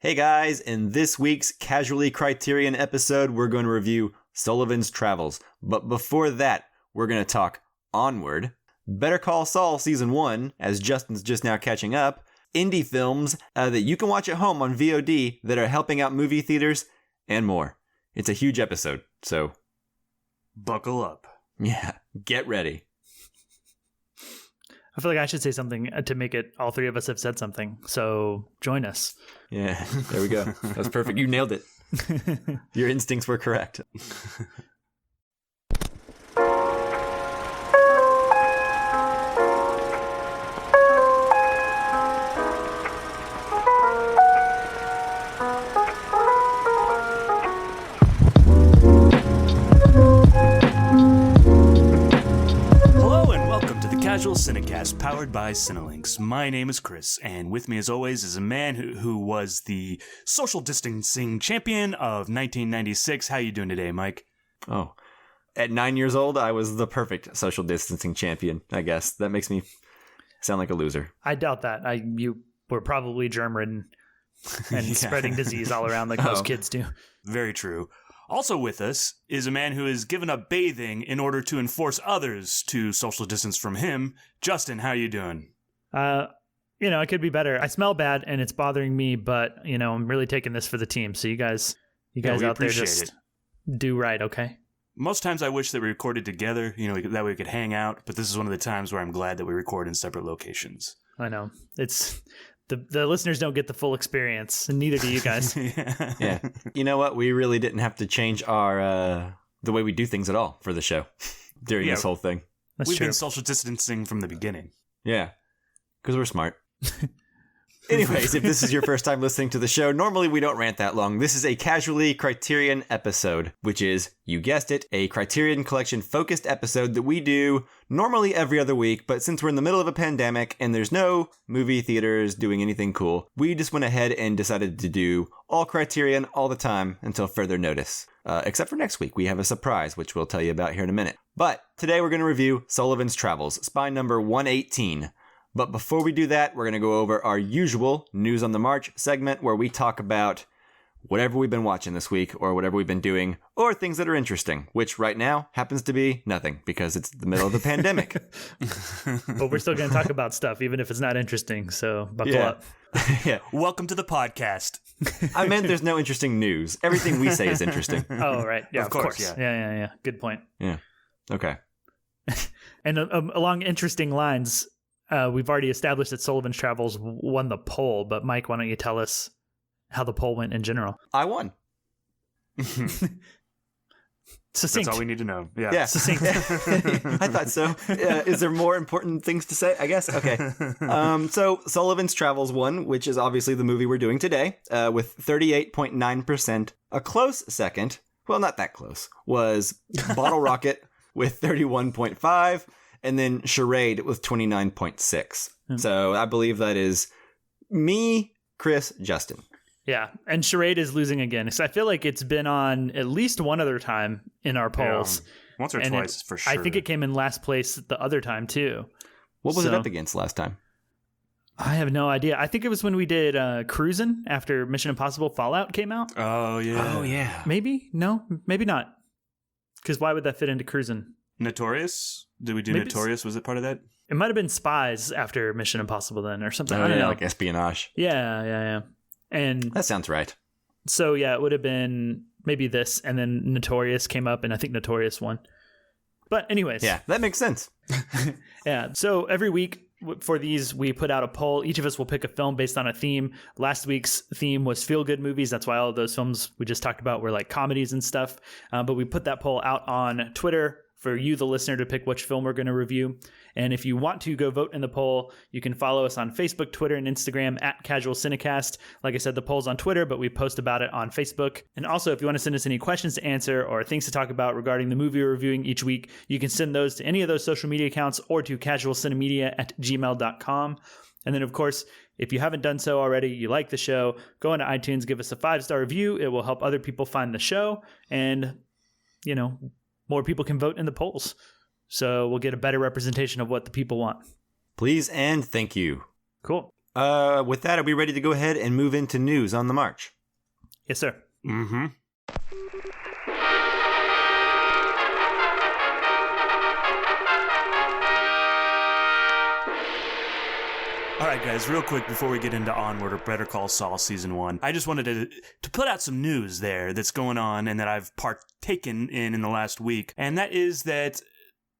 Hey guys, in this week's Casually Criterion episode, we're going to review Sullivan's Travels. But before that, we're going to talk Onward, Better Call Saul Season 1, as Justin's just now catching up, indie films that you can watch at home on VOD that are helping out movie theaters, and more. It's a huge episode, so buckle up. Yeah, get ready. I feel like I should say something to make it all three of us have said something. So join us. Yeah, there we go. That was perfect. You nailed it. Your instincts were correct. Casual Cinecast, powered by Cinelinx. My name is Chris, and with me as always is a man who was the social distancing champion of 1996. How you doing today, Mike? Oh, at 9 years old, I was the perfect social distancing champion, I guess. That makes me sound like a loser. I doubt that. You were probably germ-ridden and spreading disease all around like most kids do. Very true. Also with us is a man who has given up bathing in order to enforce others to social distance from him. Justin, how you doing? It could be better. I smell bad and it's bothering me, but I'm really taking this for the team. So you guys out there just do right, okay? Most times I wish that we recorded together, that way we could hang out, but this is one of the times where I'm glad that we record in separate locations. I know. It's the listeners don't get the full experience, and neither do you guys. Yeah. You know what? We really didn't have to change our the way we do things at all for the show during this whole thing. We've been social distancing from the beginning. Yeah, because we're smart. Anyways, if this is your first time listening to the show, normally we don't rant that long. This is a Casually Criterion episode, which is, you guessed it, a Criterion Collection focused episode that we do normally every other week, but since we're in the middle of a pandemic and there's no movie theaters doing anything cool, we just went ahead and decided to do all Criterion all the time until further notice. Except for next week, we have a surprise, which we'll tell you about here in a minute. But today we're going to review Sullivan's Travels, spine number 118. But before we do that, we're going to go over our usual News on the March segment where we talk about whatever we've been watching this week or whatever we've been doing or things that are interesting, which right now happens to be nothing because it's the middle of the pandemic. But we're still going to talk about stuff, even if it's not interesting. So buckle up. Yeah. Welcome to the podcast. I meant there's no interesting news. Everything we say is interesting. Oh, right. Yeah, of course. Yeah. Good point. Yeah. Okay. And along interesting lines, we've already established that Sullivan's Travels won the poll, but Mike, why don't you tell us how the poll went in general? I won. Succinct. That's all we need to know. Yeah. Succinct. I thought so. Is there more important things to say? I guess. Okay. So Sullivan's Travels won, which is obviously the movie we're doing today, with 38.9%. A close second, well, not that close, was Bottle Rocket with 31.5%. And then Charade with 29.6. So I believe that is me, Chris, Justin. Yeah, and Charade is losing again. So I feel like it's been on at least one other time in our polls. Yeah, once or twice, for sure. I think it came in last place the other time, too. What was it up against last time? I have no idea. I think it was when we did Cruisin' after Mission Impossible Fallout came out. Oh, yeah. Oh, yeah. Maybe? No, maybe not. Because why would that fit into Cruisin'? Notorious? Did we do Maybe Notorious? Was it part of that? It might have been Spies after Mission Impossible then or something. Oh, I don't know. like espionage. Yeah. And that sounds right. So, yeah, it would have been maybe this, and then Notorious came up, and I think Notorious won. But anyways. Yeah, that makes sense. Yeah, so every week for these, we put out a poll. Each of us will pick a film based on a theme. Last week's theme was feel-good movies. That's why all of those films we just talked about were like comedies and stuff. But we put that poll out on Twitter for you, the listener, to pick which film we're going to review. And if you want to go vote in the poll, you can follow us on Facebook, Twitter, and Instagram at Casual Cinecast. Like I said, the poll's on Twitter, but we post about it on Facebook. And also, if you want to send us any questions to answer or things to talk about regarding the movie we're reviewing each week, you can send those to any of those social media accounts or to casualcinemedia@gmail.com. And then, of course, if you haven't done so already, you like the show, go into iTunes, give us a 5-star review. It will help other people find the show. And, more people can vote in the polls. So we'll get a better representation of what the people want. Please and thank you. Cool. With that, are we ready to go ahead and move into news on the march? Yes, sir. Mm-hmm. All right, guys, real quick before we get into Onward or Better Call Saul Season 1, I just wanted to put out some news there that's going on and that I've partaken in the last week. And that is that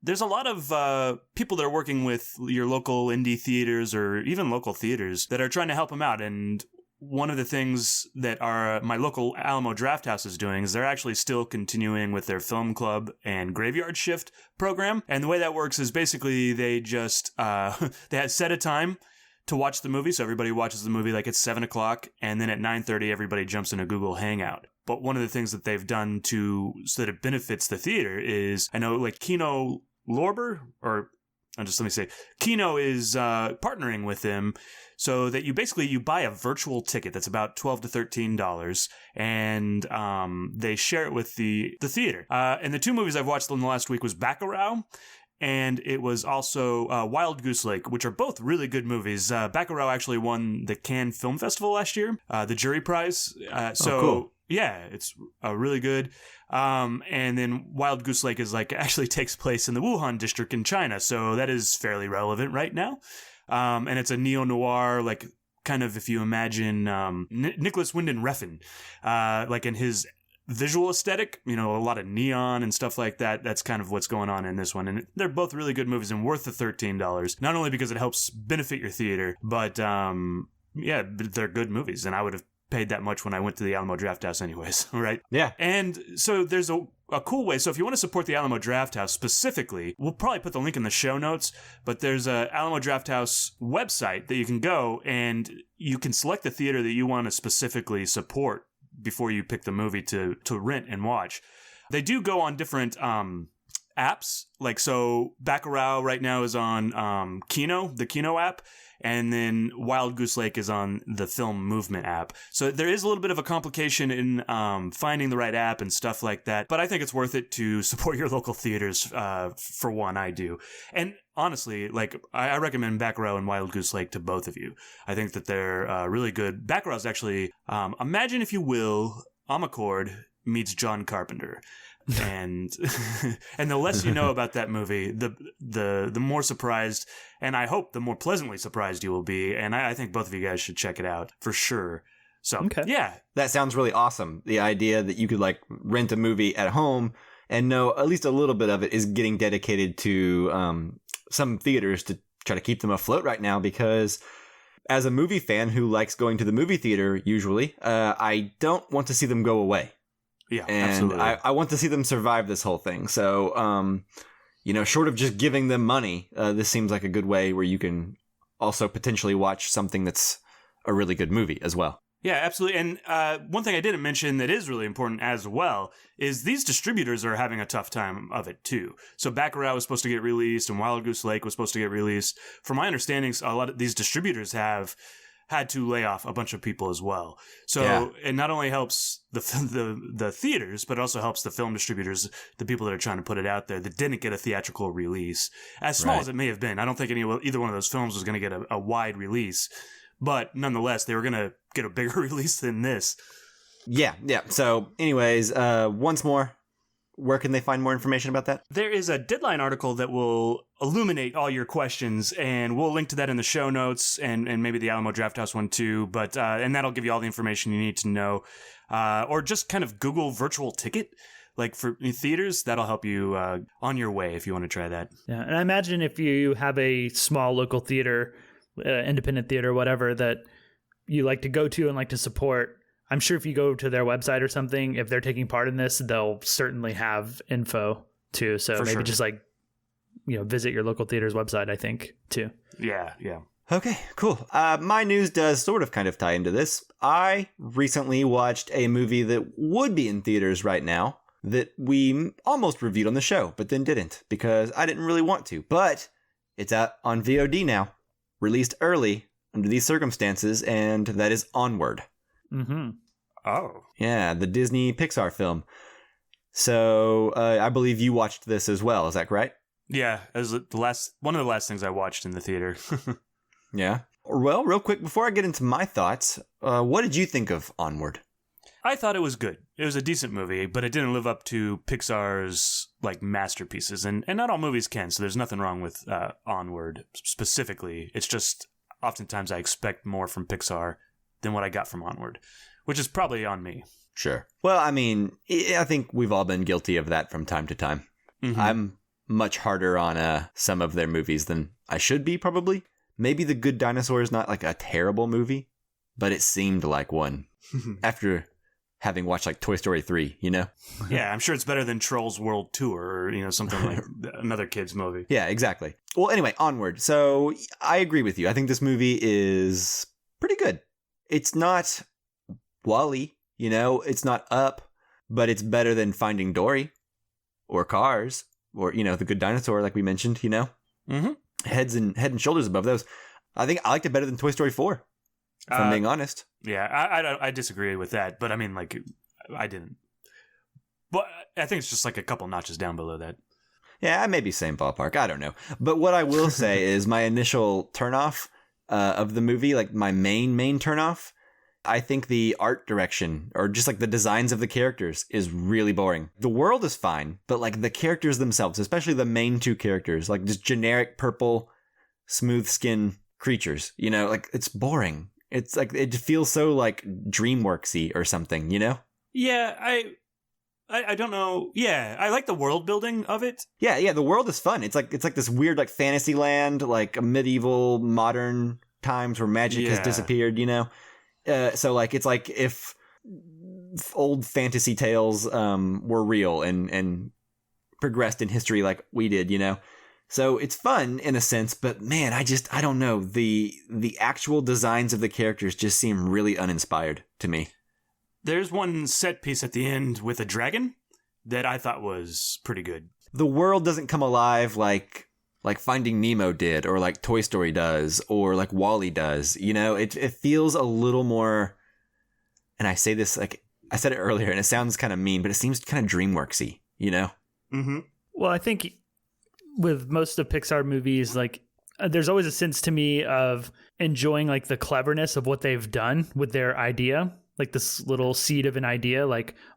there's a lot of people that are working with your local indie theaters or even local theaters that are trying to help them out. And one of the things that my local Alamo Drafthouse is doing is they're actually still continuing with their film club and graveyard shift program. And the way that works is basically they just they had set a time to watch the movie. So everybody watches the movie like it's 7 o'clock, and then at 9:30, everybody jumps in a Google Hangout. But one of the things that they've done so that it benefits the theater is, I know like Kino Lorber, or let me say, Kino is partnering with them so that you buy a virtual ticket that's about $12 to $13, and they share it with the theater. And the two movies I've watched in the last week was Bacurau, and it was also Wild Goose Lake, which are both really good movies. Bacurau actually won the Cannes Film Festival last year, the jury prize. Cool. Yeah, it's really good. And then Wild Goose Lake actually takes place in the Wuhan district in China, so that is fairly relevant right now. And it's a neo-noir, like kind of if you imagine Nicholas Winding Refn, like in his visual aesthetic, a lot of neon and stuff like that. That's kind of what's going on in this one. And they're both really good movies and worth the $13, not only because it helps benefit your theater, but they're good movies. And I would have paid that much when I went to the Alamo Drafthouse anyways, right? Yeah. And so there's a cool way. So if you want to support the Alamo Drafthouse specifically, we'll probably put the link in the show notes, but there's a Alamo Drafthouse website that you can go and you can select the theater that you want to specifically support before you pick the movie to rent and watch. They do go on different apps. Like, so Bacurau right now is on Kino, the Kino app, and then Wild Goose Lake is on the Film Movement app. So there is a little bit of a complication in finding the right app and stuff like that, but I think it's worth it to support your local theaters. For one, I do. And honestly, I recommend Bacurau and Wild Goose Lake to both of you. I think that they're really good. Bacurau is actually, imagine if you will, Amakord meets John Carpenter. And and the less you know about that movie, the more surprised, and I hope the more pleasantly surprised you will be. And I think both of you guys should check it out for sure. So, okay. Yeah. That sounds really awesome. The idea that you could rent a movie at home and know at least a little bit of it is getting dedicated to some theaters to try to keep them afloat right now, because as a movie fan who likes going to the movie theater usually, I don't want to see them go away. Yeah, and absolutely. I want to see them survive this whole thing. So, short of just giving them money, this seems like a good way where you can also potentially watch something that's a really good movie as well. Yeah, absolutely. And one thing I didn't mention that is really important as well is these distributors are having a tough time of it too. So Bacurau was supposed to get released and Wild Goose Lake was supposed to get released. From my understanding, a lot of these distributors have had to lay off a bunch of people as well. So It not only helps the theaters, but also helps the film distributors, the people that are trying to put it out there that didn't get a theatrical release. As small as it may have been, I don't think either one of those films was going to get a wide release. But nonetheless, they were going to get a bigger release than this. Yeah. So anyways, once more, where can they find more information about that? There is a Deadline article that will illuminate all your questions, and we'll link to that in the show notes and maybe the Alamo Drafthouse one too. But and that'll give you all the information you need to know. Or just kind of Google virtual ticket. Like for theaters, that'll help you on your way if you want to try that. Yeah, and I imagine if you have a small local theater, independent theater, whatever, that you like to go to and like to support, I'm sure if you go to their website or something, if they're taking part in this, they'll certainly have info too. So for maybe sure. just visit your local theater's website, I think, too. Yeah. Okay, cool. My news does sort of kind of tie into this. I recently watched a movie that would be in theaters right now that we almost reviewed on the show, but then didn't because I didn't really want to. But it's out on VOD now, released early under these circumstances, and that is Onward. Mm-hmm. Oh. Yeah, the Disney Pixar film. So I believe you watched this as well. Is that correct? Yeah, it was one of the last things I watched in the theater. Yeah. Well, real quick, before I get into my thoughts, what did you think of Onward? I thought it was good. It was a decent movie, but it didn't live up to Pixar's masterpieces, and not all movies can. So there's nothing wrong with Onward specifically. It's just oftentimes I expect more from Pixar than what I got from Onward, which is probably on me. Sure. Well, I mean, I think we've all been guilty of that from time to time. Mm-hmm. I'm much harder on some of their movies than I should be, probably. Maybe The Good Dinosaur is not a terrible movie, but it seemed like one after having watched Toy Story 3, you know? Yeah, I'm sure it's better than Trolls World Tour or, something like another kid's movie. Yeah, exactly. Well, anyway, Onward. So I agree with you. I think this movie is pretty good. It's not WALL-E, it's not Up, but it's better than Finding Dory or Cars or, The Good Dinosaur, like we mentioned, Mm-hmm. Head and shoulders above those. I think I liked it better than Toy Story 4, if I'm being honest. Yeah, I disagree with that, but I mean, I didn't. But I think it's just a couple notches down below that. Yeah, maybe same ballpark. I don't know. But what I will say is my initial turnoff of the movie, my main turnoff, I think the art direction or just the designs of the characters is really boring. The world is fine, but the characters themselves, especially the main two characters, just generic purple, smooth skin creatures, it's boring. It's it feels so DreamWorksy or something, Yeah, I don't know. Yeah, I like the world building of it. Yeah, the world is fun. It's this weird fantasy land, a medieval modern times where magic has disappeared, So it's if old fantasy tales were real and progressed in history like we did, So it's fun in a sense, but man, I don't know. The actual designs of the characters just seem really uninspired to me. There's one set piece at the end with a dragon that I thought was pretty good. The world doesn't come alive like Finding Nemo did, or Toy Story does, or WALL-E does. It feels a little more, and I say this I said it earlier, and it sounds kind of mean, but it seems kind of DreamWorksy, Mm-hmm. Well, I think with most of Pixar movies, there's always a sense to me of enjoying the cleverness of what they've done with their idea. This little seed of an idea,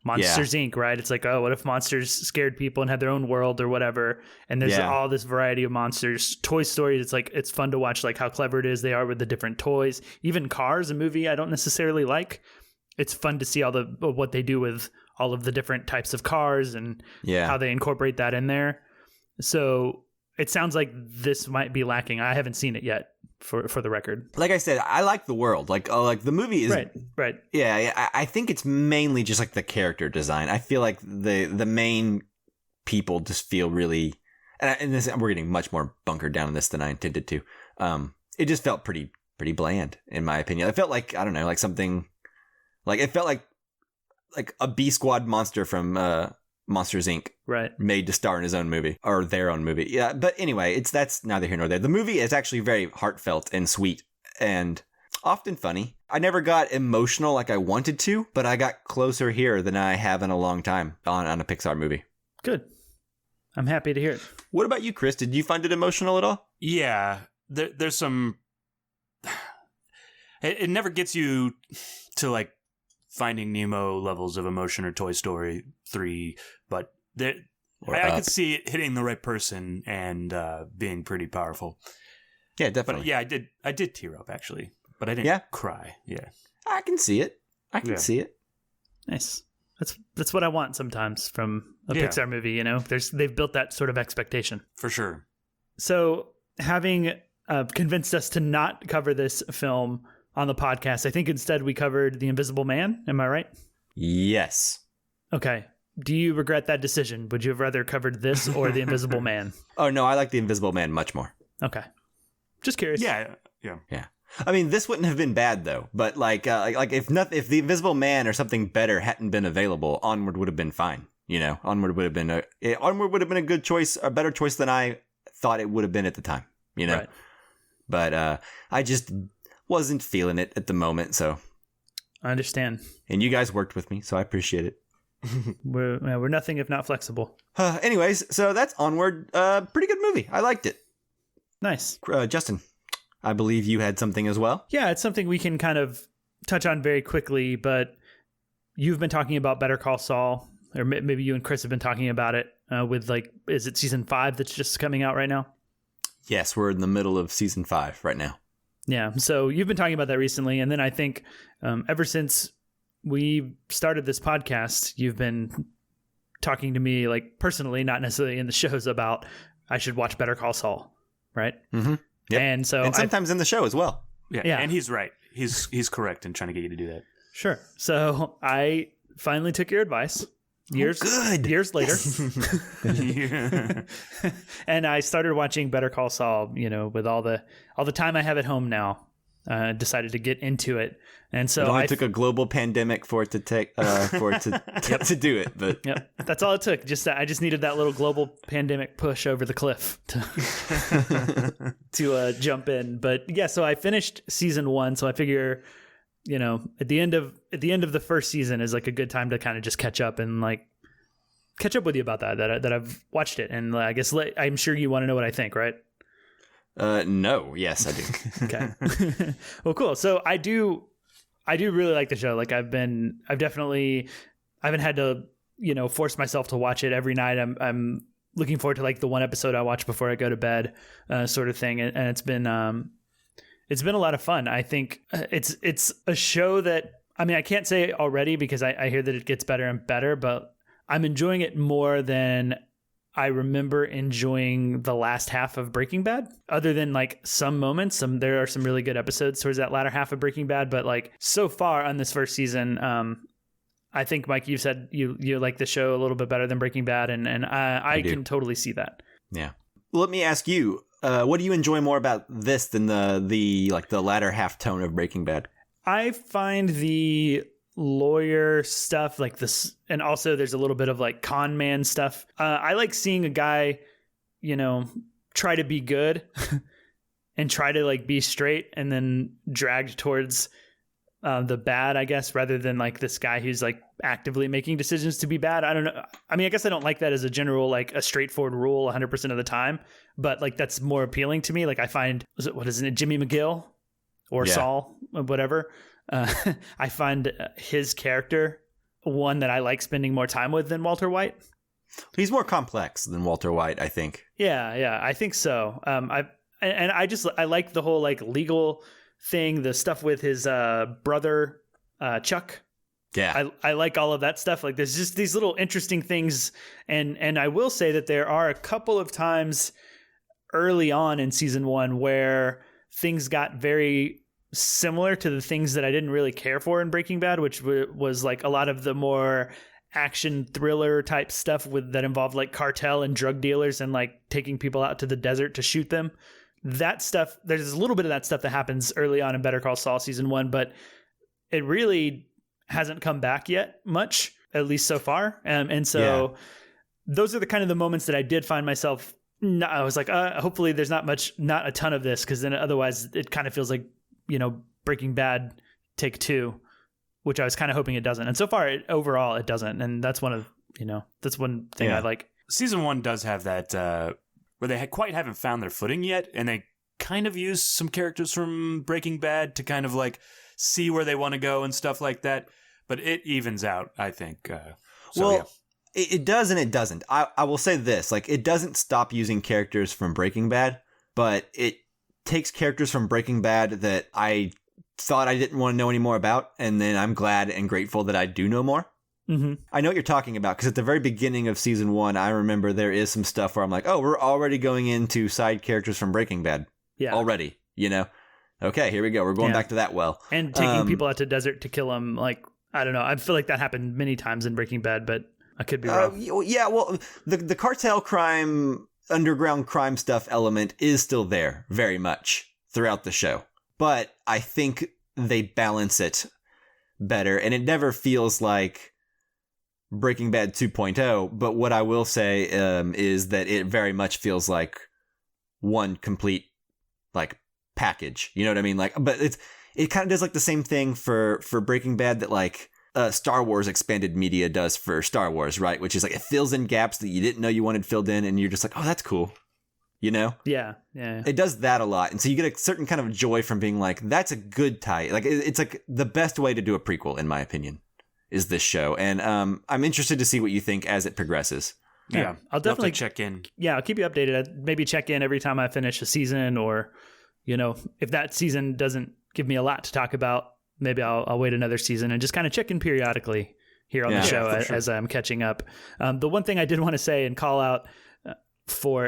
Monsters Inc., right? It's oh, what if monsters scared people and had their own world or whatever? And there's all this variety of monsters. Toy Story, it's fun to watch how clever it is they are with the different toys. Even Cars, a movie I don't necessarily like. It's fun to see all what they do with all of the different types of cars and how they incorporate that in there. So it sounds like this might be lacking. I haven't seen it yet. For the record, like I said, I like the world. The movie is right. Yeah, I think it's mainly just the character design. I feel the main people just feel really, and we're getting much more bunkered down in this than I intended to. It just felt pretty bland in my opinion. It felt I don't know, something it felt like a B Squad monster from Monsters Inc. Right. Made to star in his own movie or their own movie. Yeah. But anyway, that's neither here nor there. The movie is actually very heartfelt and sweet and often funny. I never got emotional like I wanted to, but I got closer here than I have in a long time on a Pixar movie. Good. I'm happy to hear it. What about you, Chris? Did you find it emotional at all? Yeah. There's some... It never gets you to Finding Nemo levels of emotion or Toy Story 3, but I could see it hitting the right person and being pretty powerful. Yeah, definitely. But yeah, I did tear up actually, but I didn't cry. Yeah, I can see it. I can see it. Nice. That's what I want sometimes from a Pixar movie. They've built that sort of expectation for sure. So having convinced us to not cover this film on the podcast, I think instead we covered The Invisible Man. Am I right? Yes. Okay. Do you regret that decision? Would you have rather covered this or The Invisible Man? Oh, no, I like The Invisible Man much more. Okay. Just curious. Yeah. I mean, this wouldn't have been bad though, but if The Invisible Man or something better hadn't been available, Onward would have been fine. Onward would have been a good choice, a better choice than I thought it would have been at the time. Right. But I just wasn't feeling it at the moment, so I understand. And you guys worked with me, so I appreciate it. We're nothing if not flexible. Anyways, so that's Onward. Pretty good movie. I liked it. Nice. Justin, I believe you had something as well. Yeah, it's something we can kind of touch on very quickly, but you've been talking about Better Call Saul, or maybe you and Chris have been talking about it with is it season 5 that's just coming out right now? Yes, we're in the middle of season 5 right now. Yeah, so you've been talking about that recently, and then I think ever since we started this podcast, you've been talking to me personally, not necessarily in the shows, about I should watch Better Call Saul, right? Mm-hmm. Yep. And sometimes in the show as well. Yeah, and he's right. He's correct in trying to get you to do that. Sure. So I finally took your advice. Years later. And I started watching Better Call Saul, with all the time I have at home now. Decided to get into it. And so it only took a global pandemic for it to to do it, but yep, that's all it took. I just needed that little global pandemic push over the cliff to jump in. But yeah, so I finished season 1, so I figure at the end of the first season is a good time to kind of just catch up and catch up with you about that I've watched it. And I guess I'm sure you want to know what I think, right? No. Yes, I do. Okay. Well, cool. So I do really like the show. I haven't had to, force myself to watch it every night. I'm looking forward to the one episode I watch before I go to bed, sort of thing. And it's been a lot of fun. I think it's a show that, I can't say already because I hear that it gets better and better, but I'm enjoying it more than I remember enjoying the last half of Breaking Bad. Other than some moments, there are some really good episodes towards that latter half of Breaking Bad, but so far on this first season, I think, Mike, you said you like the show a little bit better than Breaking Bad, and I can totally see that. Yeah. Well, let me ask you, what do you enjoy more about this than the latter half tone of Breaking Bad? I find the lawyer stuff this, and also there's a little bit of con man stuff. I like seeing a guy, try to be good and try to be straight and then dragged towards the bad, I guess, rather than this guy who's actively making decisions to be bad. I don't know. I guess I don't like that as a general, a straightforward rule 100% of the time, but that's more appealing to me. I find, what is it, Jimmy McGill or Saul, whatever. I find his character one that I like spending more time with than Walter White. He's more complex than Walter White, I think. Yeah, I think so. I like the whole legal thing, the stuff with his brother Chuck. Yeah, I like all of that stuff. There's just these little interesting things, and I will say that there are a couple of times early on in season 1 where things got very similar to the things that I didn't really care for in Breaking Bad, which was a lot of the more action thriller type stuff that involved cartel and drug dealers and taking people out to the desert to shoot them. That stuff, there's a little bit of that stuff that happens early on in Better Call Saul season 1, but it really hasn't come back yet much, at least so far. And so those are the kind of the moments that I did find myself, I was hopefully there's not a ton of this, because then otherwise it kind of feels like, Breaking Bad take 2, which I was kind of hoping it doesn't. And so far, overall, it doesn't. And that's one thing I like. Season 1 does have that where they quite haven't found their footing yet, and they kind of use some characters from Breaking Bad to kind of see where they want to go and stuff like that. But it evens out, I think. It does and it doesn't. I will say this, it doesn't stop using characters from Breaking Bad, but it takes characters from Breaking Bad that I thought I didn't want to know any more about, and then I'm glad and grateful that I do know more. Mm-hmm. I know what you're talking about, because at the very beginning of season 1, I remember there is some stuff where I'm oh, we're already going into side characters from Breaking Bad. Yeah. Already, Okay, here we go. We're going back to that well. And taking people out to desert to kill them, I don't know. I feel like that happened many times in Breaking Bad, but I could be wrong. Yeah, well, the cartel crime, underground crime stuff element is still there very much throughout the show. But I think they balance it better, and it never feels like Breaking Bad 2.0. But what I will say is that it very much feels like one complete package. You know what I mean? But it kind of does the same thing for Breaking Bad that Star Wars expanded media does for Star Wars, right? Which is it fills in gaps that you didn't know you wanted filled in, and you're just oh, that's cool. you know? Yeah. It does that a lot. And so you get a certain kind of joy from being like, that's a good tie. Like, it's like the best way to do a prequel, in my opinion, is this show. And I'm interested to see what you think as it progresses. Yeah. I'll definitely check in. Yeah, I'll keep you updated. I'd maybe check in every time I finish a season, or, you know, if that season doesn't give me a lot to talk about, maybe I'll wait another season and just kind of check in periodically here on the show as I'm catching up. The one thing I did want to say and call out for,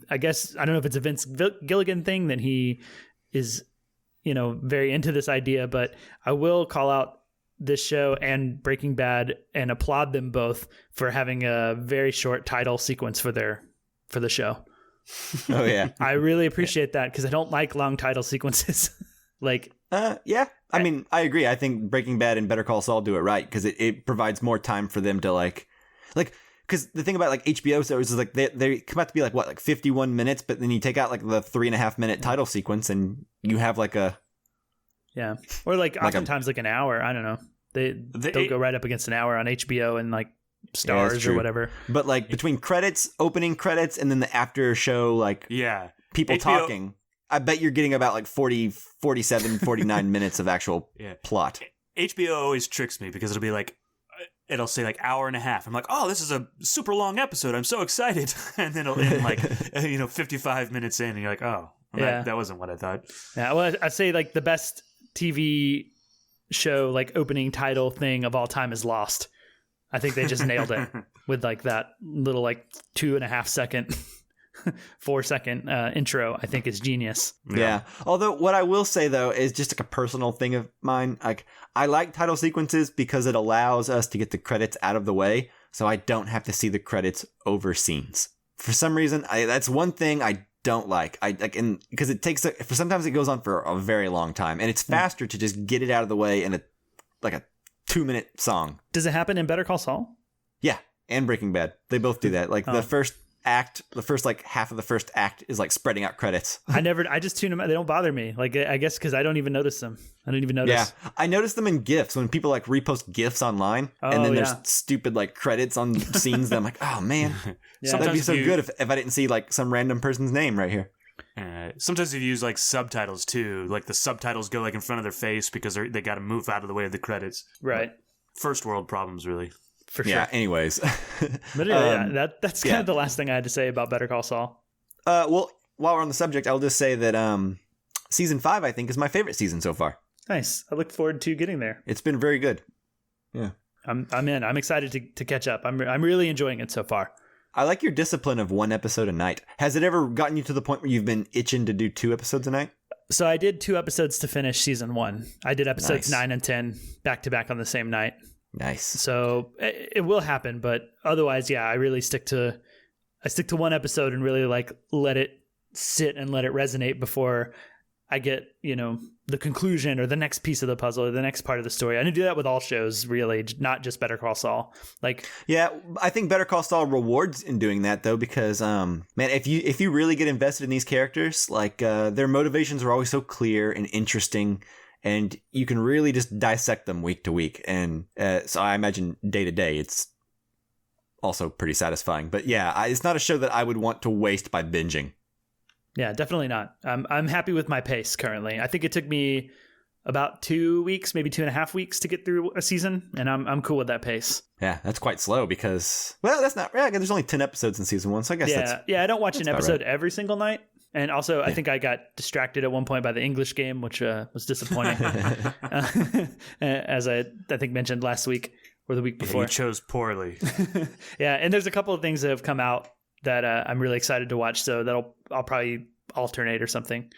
I guess, I don't know if it's a Vince Gilligan thing that he is, you know, very into this idea, but I will call out this show and Breaking Bad and applaud them both for having a very short title sequence for the show. Oh yeah. I really appreciate that because I don't like long title sequences. Like, yeah. I mean, I agree. I think Breaking Bad and Better Call Saul do it right because it provides more time for them to like, because the thing about like HBO shows is like they come out to be like 51 minutes, but then you take out like the 3.5 minute title sequence and you have like a or like oftentimes like an hour. I don't know. They'll go right up against an hour on HBO and like Stars or whatever. But like between credits, opening credits, and then the after show, like people HBO talking, I bet you're getting about like 40, 47, 49 minutes of actual plot. HBO always tricks me because it'll say like hour and a half. I'm like, oh, this is a super long episode. I'm so excited. And then it'll end like, 55 minutes in and you're like, oh, that wasn't what I thought. Yeah. Well, I'd say like the best TV show, like opening title thing of all time is Lost. I think they just nailed it with like that little like 2.5 second 4 second intro. I think is genius. Yeah. Although what I will say though is just like a personal thing of mine. Like I like title sequences because it allows us to get the credits out of the way, so I don't have to see the credits over scenes. For some reason, that's one thing I don't like. Because it takes sometimes it goes on for a very long time, and it's faster to just get it out of the way in a 2-minute song. Does it happen in Better Call Saul? Yeah, and Breaking Bad. They both do that. Like the first act, the first like half of the first act is like spreading out credits. I just tune them out. They don't bother me. Like I guess because I don't even notice them. I don't even notice. Yeah, I notice them in GIFs when people like repost GIFs online, and then there's stupid like credits on scenes that I'm like, oh man, that'd be so good if I didn't see like some random person's name right here. Sometimes if you use like subtitles too, like the subtitles go like in front of their face because they got to move out of the way of the credits. Right. First world problems, really. For sure. Yeah. Anyways, but that's kind of the last thing I had to say about Better Call Saul. Well, while we're on the subject, I'll just say that season 5 I think is my favorite season so far. Nice. I look forward to getting there. It's been very good. Yeah. I'm in. I'm excited to catch up. I'm really enjoying it so far. I like your discipline of 1 episode a night. Has it ever gotten you to the point where you've been itching to do 2 episodes a night? So I did 2 episodes to finish season 1. I did episodes 9 and 10 back to back on the same night. Nice. So it will happen, but otherwise, I really stick to 1 episode and really like let it sit and let it resonate before I get, the conclusion or the next piece of the puzzle or the next part of the story. I do that with all shows, really, not just Better Call Saul. Yeah, I think Better Call Saul rewards in doing that though, because man, if you really get invested in these characters, like their motivations are always so clear and interesting, and you can really just dissect them week to week. And so I imagine day to day, it's also pretty satisfying. But yeah, it's not a show that I would want to waste by binging. Yeah, definitely not. I'm happy with my pace currently. I think it took me about 2 weeks, maybe 2.5 weeks to get through a season, and I'm cool with that pace. Yeah, that's quite slow because, well, that's not, there's only 10 episodes in season 1, so I guess that's... Yeah, I don't watch an episode every single night. And also, I think I got distracted at one point by the English game, which was disappointing, as I think mentioned last week or the week before. You chose poorly. Yeah, and there's a couple of things that have come out that I'm really excited to watch, so I'll probably alternate or something.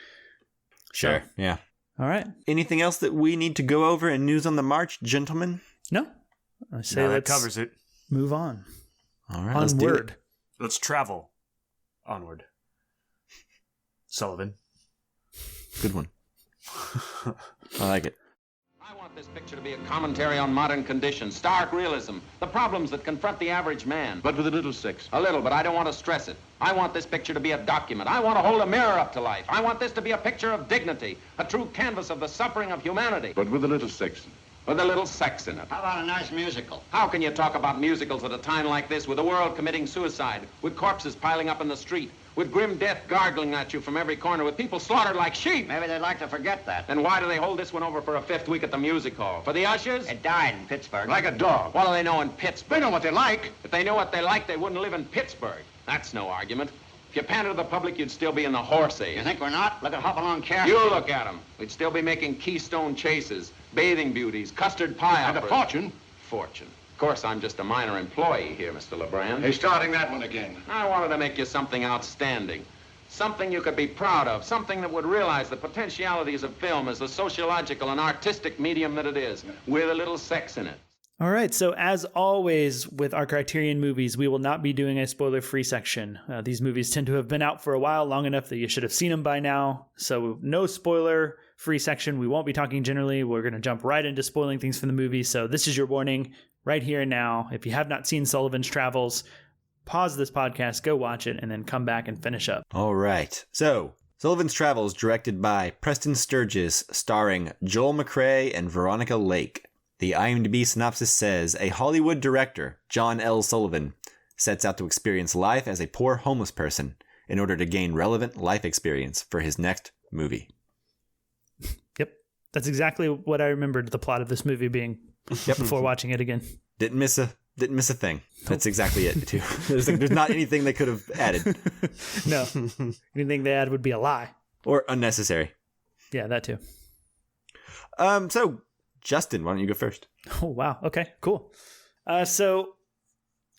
Sure. Yeah. All right. Anything else that we need to go over in news on the march, gentlemen? No. I say that covers it. Move on. All right. Onward. Let's travel. Onward. Sullivan. Good one. I like it. I want this picture to be a commentary on modern conditions, stark realism, the problems that confront the average man. But with a little sex. A little, but I don't want to stress it. I want this picture to be a document. I want to hold a mirror up to life. I want this to be a picture of dignity, a true canvas of the suffering of humanity. But with a little sex. With a little sex in it. How about a nice musical? How can you talk about musicals at a time like this, with the world committing suicide, with corpses piling up in the street, with grim death gargling at you from every corner, with people slaughtered like sheep. Maybe they'd like to forget that. Then why do they hold this one over for a 5th week at the music hall? For the ushers? It died in Pittsburgh. Like a dog. What do they know in Pittsburgh? They know what they like. If they knew what they liked, they wouldn't live in Pittsburgh. That's no argument. If you pander to the public, you'd still be in the horse age. You think we're not? Look at Hopalong Care. You look at them. We'd still be making Keystone Chases, Bathing Beauties, Custard Pie And a operas. fortune. Fortune. Of course, I'm just a minor employee here, Mr. LeBrand. He's starting that one again. I wanted to make you something outstanding. Something you could be proud of. Something that would realize the potentialities of film as the sociological and artistic medium that it is, with a little sex in it. All right, so as always with our Criterion movies, we will not be doing a spoiler-free section. These movies tend to have been out for a while, long enough that you should have seen them by now. So no spoiler-free section. We won't be talking generally. We're going to jump right into spoiling things from the movie. So this is your warning right here and now. If you have not seen Sullivan's Travels, pause this podcast, go watch it, and then come back and finish up. All right. So, Sullivan's Travels, directed by Preston Sturgess, starring Joel McCrea and Veronica Lake. The IMDb synopsis says, a Hollywood director, John L. Sullivan, sets out to experience life as a poor homeless person in order to gain relevant life experience for his next movie. Yep. That's exactly what I remembered the plot of this movie being before watching it again. Didn't miss a thing. That's exactly it, too. There's not anything they could have added. No. Anything they add would be a lie. Or unnecessary. Yeah, that too. So, Justin, why don't you go first? Oh, wow. Okay, cool. So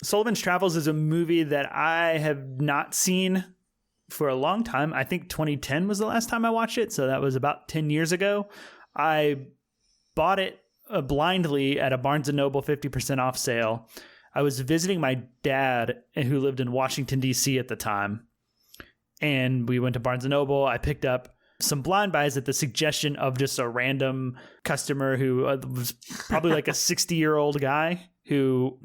Sullivan's Travels is a movie that I have not seen for a long time. I think 2010 was the last time I watched it. So that was about 10 years ago. I bought it blindly at a Barnes & Noble 50% off sale. I was visiting my dad, who lived in Washington, D.C. at the time. And we went to Barnes & Noble. I picked up some blind buys at the suggestion of just a random customer who was probably like a 60-year-old guy who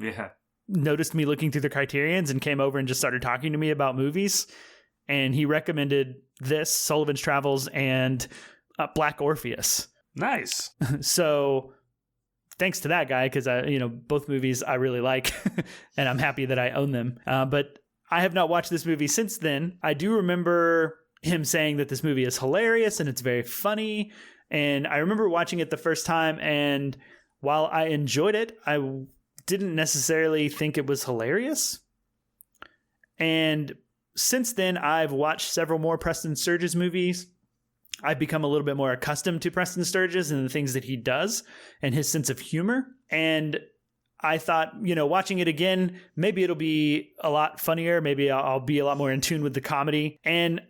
noticed me looking through the Criterions and came over and just started talking to me about movies. And he recommended this, Sullivan's Travels, and Black Orpheus. Nice. So thanks to that guy, because both movies I really like, and I'm happy that I own them. But I have not watched this movie since then. I do remember him saying that this movie is hilarious and it's very funny. And I remember watching it the first time, and while I enjoyed it, I didn't necessarily think it was hilarious. And since then, I've watched several more Preston Sturges movies. I've become a little bit more accustomed to Preston Sturges and the things that he does and his sense of humor. And I thought, watching it again, maybe it'll be a lot funnier. Maybe I'll be a lot more in tune with the comedy. And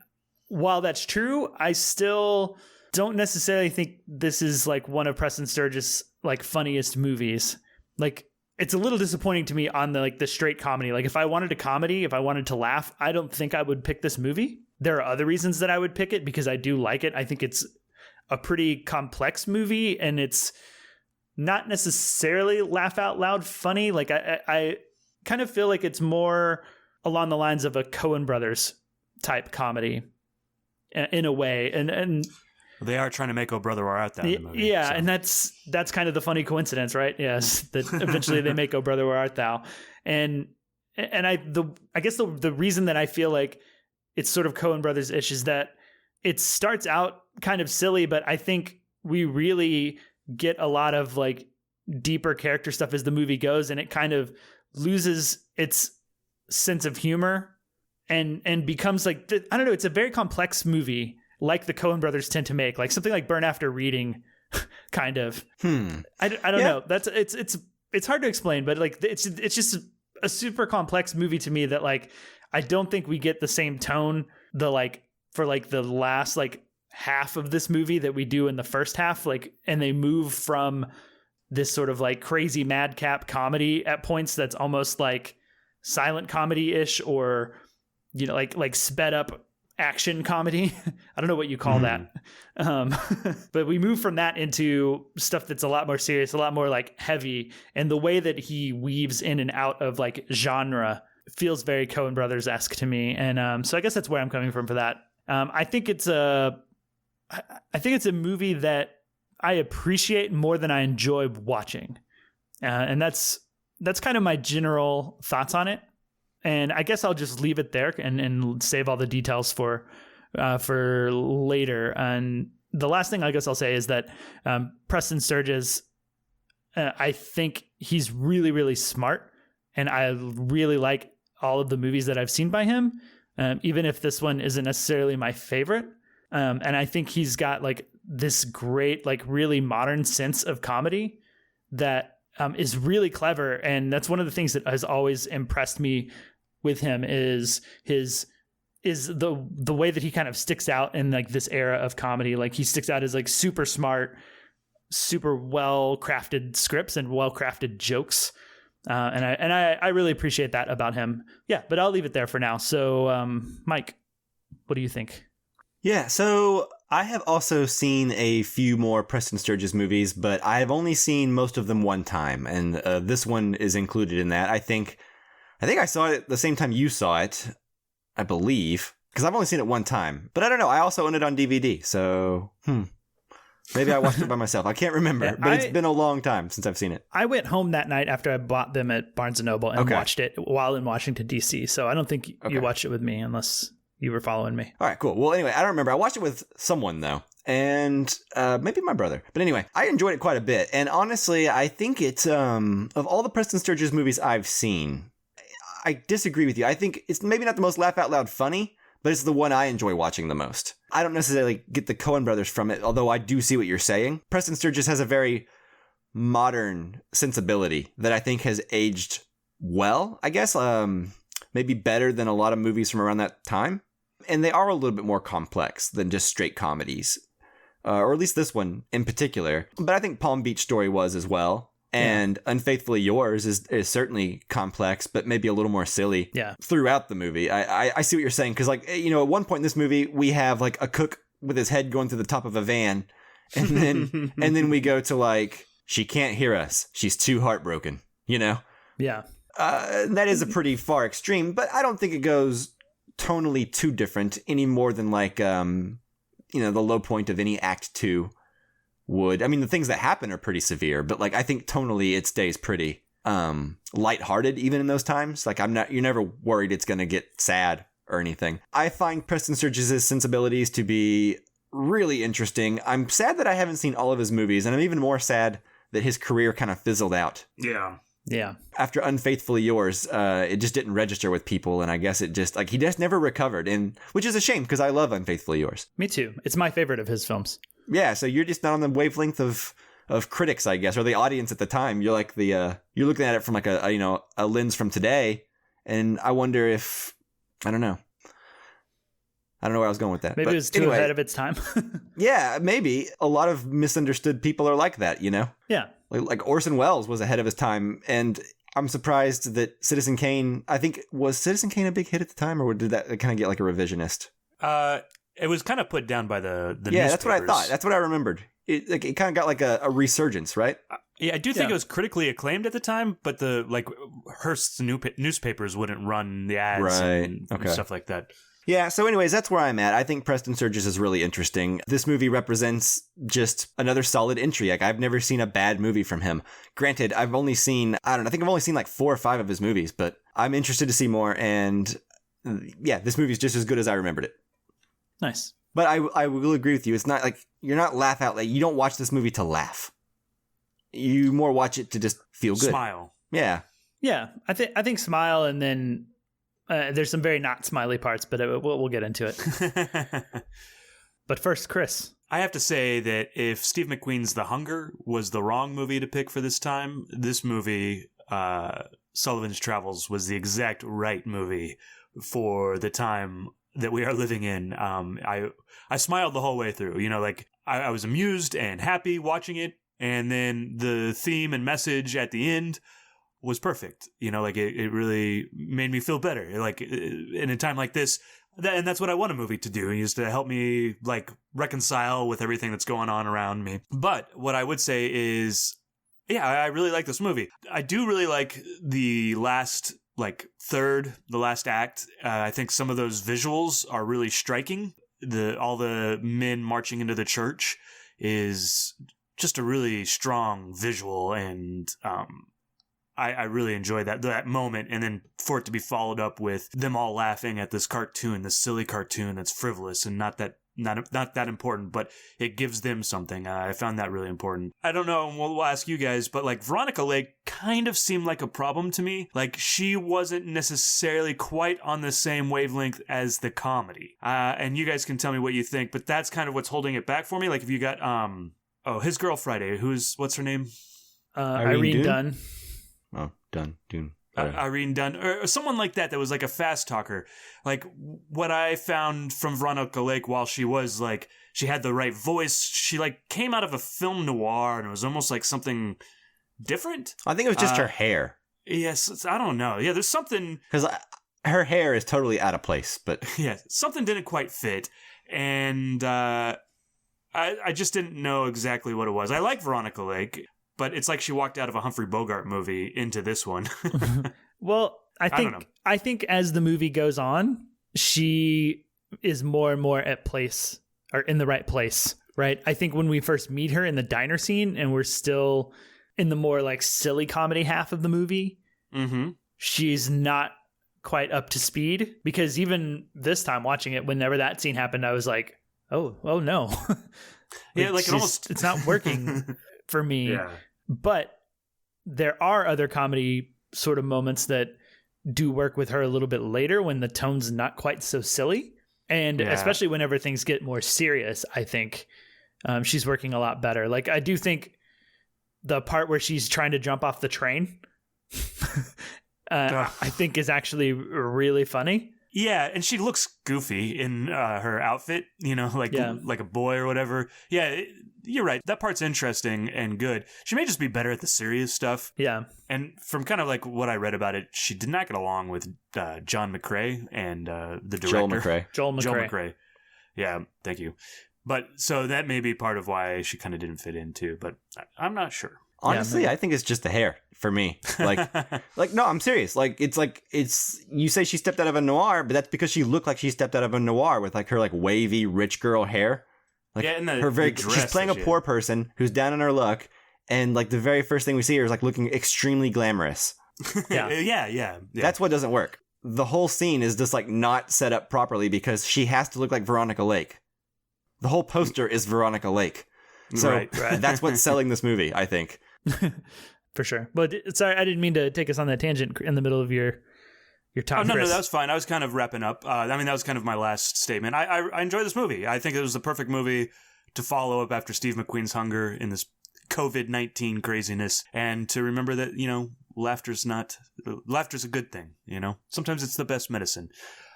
while that's true, I still don't necessarily think this is like one of Preston Sturges' like funniest movies. Like, it's a little disappointing to me on the straight comedy. Like, if I wanted a comedy, if I wanted to laugh, I don't think I would pick this movie. There are other reasons that I would pick it because I do like it. I think it's a pretty complex movie and it's not necessarily laugh out loud funny. Like, I kind of feel like it's more along the lines of a Coen Brothers type comedy in a way. And they are trying to make Oh Brother Where Art Thou in the movie. Yeah, so. and that's kind of the funny coincidence, right? Yes, that eventually they make Oh Brother Where Art Thou. And I guess the reason that I feel like it's sort of Coen Brothers-ish is that it starts out kind of silly, but I think we really get a lot of like deeper character stuff as the movie goes, and it kind of loses its sense of humor and becomes like, I don't know, it's a very complex movie like the Coen Brothers tend to make, like something like Burn After Reading kind of. I don't know. That's it's hard to explain, but like it's just a super complex movie to me that like I don't think we get the same tone for the last like half of this movie that we do in the first half, like, and they move from this sort of like crazy madcap comedy at points that's almost like silent comedy-ish, or like sped up action comedy. I don't know what you call that. But we move from that into stuff that's a lot more serious, a lot more like heavy. And the way that he weaves in and out of like genre feels very Coen Brothers-esque to me. And so I guess that's where I'm coming from for that. I think it's a movie that I appreciate more than I enjoy watching. And that's kind of my general thoughts on it. And I guess I'll just leave it there and save all the details for later. And the last thing I guess I'll say is that Preston Sturgess, I think he's really, really smart. And I really like all of the movies that I've seen by him, even if this one isn't necessarily my favorite. And I think he's got like this great, like really modern sense of comedy that is really clever. And that's one of the things that has always impressed me with him is the way that he kind of sticks out in like this era of comedy. Like he sticks out as like super smart, super well crafted scripts and well crafted jokes. And I really appreciate that about him. Yeah, but I'll leave it there for now. So, Mike, what do you think? Yeah, so I have also seen a few more Preston Sturgess movies, but I have only seen most of them one time, and this one is included in that. I think I saw it at the same time you saw it, I believe, because I've only seen it one time. But I don't know, I also own it on DVD, so maybe I watched it by myself. I can't remember, but it's been a long time since I've seen it. I went home that night after I bought them at Barnes & Noble and watched it while in Washington, D.C., so I don't think you watched it with me unless you were following me. All right, cool. Well, anyway, I don't remember. I watched it with someone, though, and maybe my brother. But anyway, I enjoyed it quite a bit. And honestly, I think it's, of all the Preston Sturgess movies I've seen, I disagree with you. I think it's maybe not the most laugh-out-loud funny, but it's the one I enjoy watching the most. I don't necessarily get the Coen brothers from it, although I do see what you're saying. Preston Sturgess has a very modern sensibility that I think has aged well, I guess. Maybe better than a lot of movies from around that time. And they are a little bit more complex than just straight comedies. Or at least this one in particular. But I think Palm Beach Story was as well. And Unfaithfully Yours is certainly complex, but maybe a little more silly throughout the movie. I see what you're saying. Because, like, you know, at one point in this movie, we have, like, a cook with his head going through the top of a van. And then and then we go to, like, she can't hear us. She's too heartbroken, you know? Yeah. That is a pretty far extreme, but I don't think it goes tonally too different any more than like, the low point of any Act 2 would. I mean, the things that happen are pretty severe, but like, I think tonally it stays pretty, lighthearted even in those times. Like you're never worried it's going to get sad or anything. I find Preston Sturgess' sensibilities to be really interesting. I'm sad that I haven't seen all of his movies, and I'm even more sad that his career kind of fizzled out. Yeah. Yeah. After Unfaithfully Yours, it just didn't register with people, and I guess it just, like, he just never recovered, and which is a shame, because I love Unfaithfully Yours. Me too. It's my favorite of his films. Yeah, so you're just not on the wavelength of critics, I guess, or the audience at the time. You're like you're looking at it from like a lens from today, and I wonder if, I don't know where I was going with that. Maybe it was too ahead of its time. Yeah, maybe. A lot of misunderstood people are like that, you know? Yeah. Like Orson Welles was ahead of his time, and I'm surprised that Citizen Kane, I think, was Citizen Kane a big hit at the time, or did that kind of get like a revisionist? It was kind of put down by the yeah, newspapers. That's what I thought. That's what I remembered. It kind of got like a resurgence, right? Yeah, I do think it was critically acclaimed at the time, but Hearst's newspapers wouldn't run the ads and stuff like that. Yeah, so anyways, that's where I'm at. I think Preston Sturgess is really interesting. This movie represents just another solid entry. Like, I've never seen a bad movie from him. Granted, I've only seen, I think I've only seen like 4 or 5 of his movies, but I'm interested to see more, and yeah, this movie's just as good as I remembered it. Nice. But I will agree with you. It's not like, you're not laugh out loud. You don't watch this movie to laugh. You more watch it to just feel good. Smile. Yeah. Yeah, I think smile, and then there's some very not smiley parts, but we'll get into it. But first, Chris. I have to say that if Steve McQueen's The Hunger was the wrong movie to pick for this time, this movie, Sullivan's Travels, was the exact right movie for the time that we are living in. I smiled the whole way through. You know, like I was amused and happy watching it, and then the theme and message at the end was perfect. You know, like it really made me feel better. Like in a time like this, and that's what I want a movie to do, is to help me like reconcile with everything that's going on around me. But what I would say is, yeah, I really like this movie. I do really like the last third, the last act. I think some of those visuals are really striking. All the men marching into the church is just a really strong visual, and I really enjoyed that moment, and then for it to be followed up with them all laughing at this cartoon, this silly cartoon that's frivolous and not that important, but it gives them something. I found that really important. I don't know, we'll ask you guys, but like Veronica Lake kind of seemed like a problem to me. Like she wasn't necessarily quite on the same wavelength as the comedy. And you guys can tell me what you think, but that's kind of what's holding it back for me. Like if you got His Girl Friday, what's her name? Irene Dunn. Oh, Dune. Irene Dunn, or someone like that was like a fast talker. Like what I found from Veronica Lake, while she was like, she had the right voice, she like came out of a film noir and it was almost like something different. I think it was just her hair. Yes, I don't know. Yeah, there's something. Because her hair is totally out of place, but. Yeah, something didn't quite fit. And I just didn't know exactly what it was. I like Veronica Lake. But it's like she walked out of a Humphrey Bogart movie into this one. Well, I think as the movie goes on, she is more and more at place or in the right place, right? I think when we first meet her in the diner scene and we're still in the more like silly comedy half of the movie, she's not quite up to speed, because even this time watching it, whenever that scene happened, I was like, oh no. Yeah, like it's not working for me. Yeah. But there are other comedy sort of moments that do work with her a little bit later when the tone's not quite so silly. And especially whenever things get more serious, I think she's working a lot better. Like, I do think the part where she's trying to jump off the train, I think is actually really funny. Yeah, and she looks goofy in her outfit, like a boy or whatever. Yeah, you're right. That part's interesting and good. She may just be better at the serious stuff. Yeah. And from kind of like what I read about it, she did not get along with John McCrae and the director. Joel McCrae. Yeah, thank you. But so that may be part of why she kind of didn't fit in too, but I'm not sure. Honestly, I think it's just the hair for me. No, I'm serious. You say she stepped out of a noir, but that's because she looked like she stepped out of a noir with like her like wavy rich girl hair. Like and she's playing a poor person who's down on her luck, and like the very first thing we see her is like looking extremely glamorous. Yeah. That's what doesn't work. The whole scene is just like not set up properly because she has to look like Veronica Lake. The whole poster is Veronica Lake. So right. That's what's selling this movie, I think. For sure. But sorry, I didn't mean to take us on that tangent in the middle of your talk. No, that was fine. I was kind of wrapping up. That was kind of my last statement. I enjoyed this movie. I think it was the perfect movie to follow up after Steve McQueen's Hunger in this COVID-19 craziness, and to remember that, laughter's a good thing. Sometimes it's the best medicine.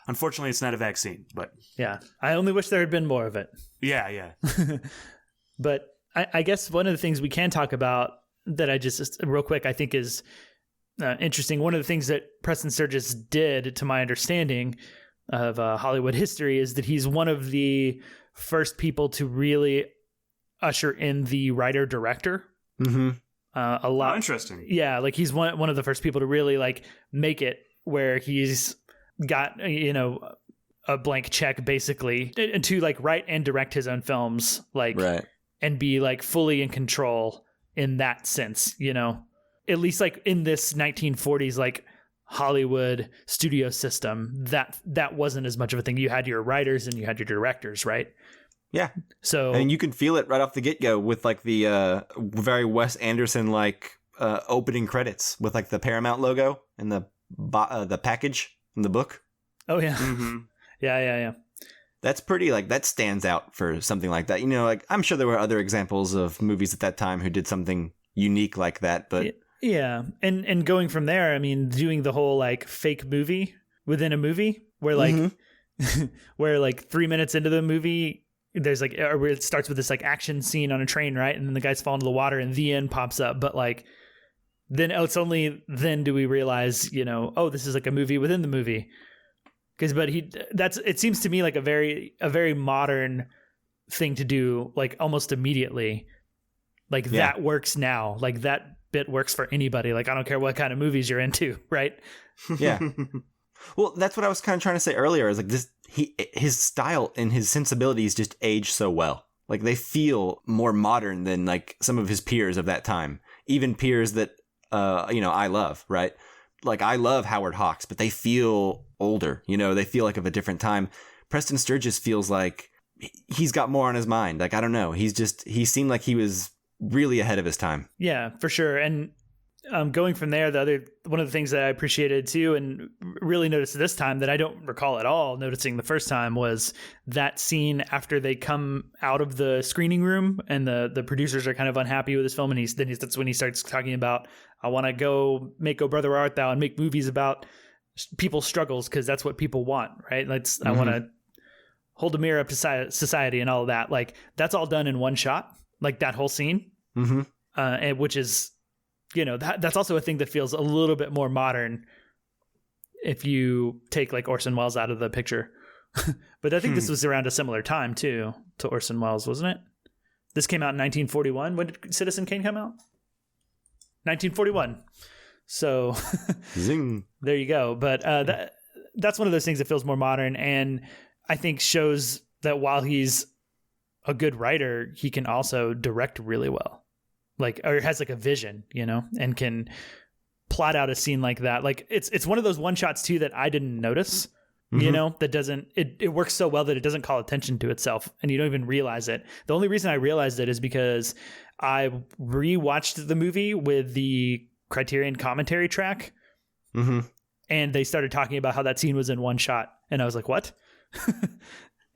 Unfortunately, it's not a vaccine, but yeah, I only wish there had been more of it. Yeah. But I guess one of the things we can talk about that I just real quick, I think is interesting. One of the things that Preston Sturgess did, to my understanding of Hollywood history, is that he's one of the first people to really usher in the writer-director. Mm-hmm. A lot. Oh, interesting. Yeah, like he's one of the first people to really like make it where he's got a blank check basically and to like write and direct his own films, like right. And be like fully in control in that sense, at least like in this 1940s like Hollywood studio system, that wasn't as much of a thing. You had your writers and you had your directors, right? Yeah. So and you can feel it right off the get-go with like the very Wes Anderson like opening credits with like the Paramount logo and the package in the book. Oh yeah. Mm-hmm. Yeah. That's pretty, like, that stands out for something like that. Like, I'm sure there were other examples of movies at that time who did something unique like that, but... Yeah, and going from there, I mean, doing the whole, like, fake movie within a movie, where, like, where, like, 3 minutes into the movie, there's, like, or it starts with this, like, action scene on a train, right? And then the guys fall into the water and the end pops up, but, like, then it's only then do we realize, oh, this is, like, a movie within the movie. It seems to me like a very modern thing to do, like almost immediately. Like that works now. Like that bit works for anybody. Like I don't care what kind of movies you're into, right? Yeah. Well, that's what I was kind of trying to say earlier. Is like this, his style and his sensibilities just age so well. Like they feel more modern than like some of his peers of that time. Even peers that I love, right? Like, I love Howard Hawks, but they feel older, they feel like of a different time. Preston Sturgess feels like he's got more on his mind. Like, I don't know. He seemed like he was really ahead of his time. Yeah, for sure. And going from there, one of the things that I appreciated too, and really noticed this time that I don't recall at all noticing the first time, was that scene after they come out of the screening room and the producers are kind of unhappy with this film, and that's when he starts talking about, I want to go make "O Brother Where Art Thou" and make movies about people's struggles because that's what people want, right? I want to hold a mirror up to society and all of that. Like, that's all done in one shot, like that whole scene, and which is, that's also a thing that feels a little bit more modern if you take like Orson Welles out of the picture. But I think this was around a similar time too to Orson Welles, wasn't it? This came out in 1941. When did Citizen Kane come out? 1941. So Zing. There you go. But that's one of those things that feels more modern, and I think shows that while he's a good writer, he can also direct really well. Like, or has like a vision, and can plot out a scene like that. Like, it's one of those one shots too that I didn't notice, that doesn't, it works so well that it doesn't call attention to itself and you don't even realize it. The only reason I realized it is because I rewatched the movie with the Criterion commentary track, and they started talking about how that scene was in one shot, and I was like, what?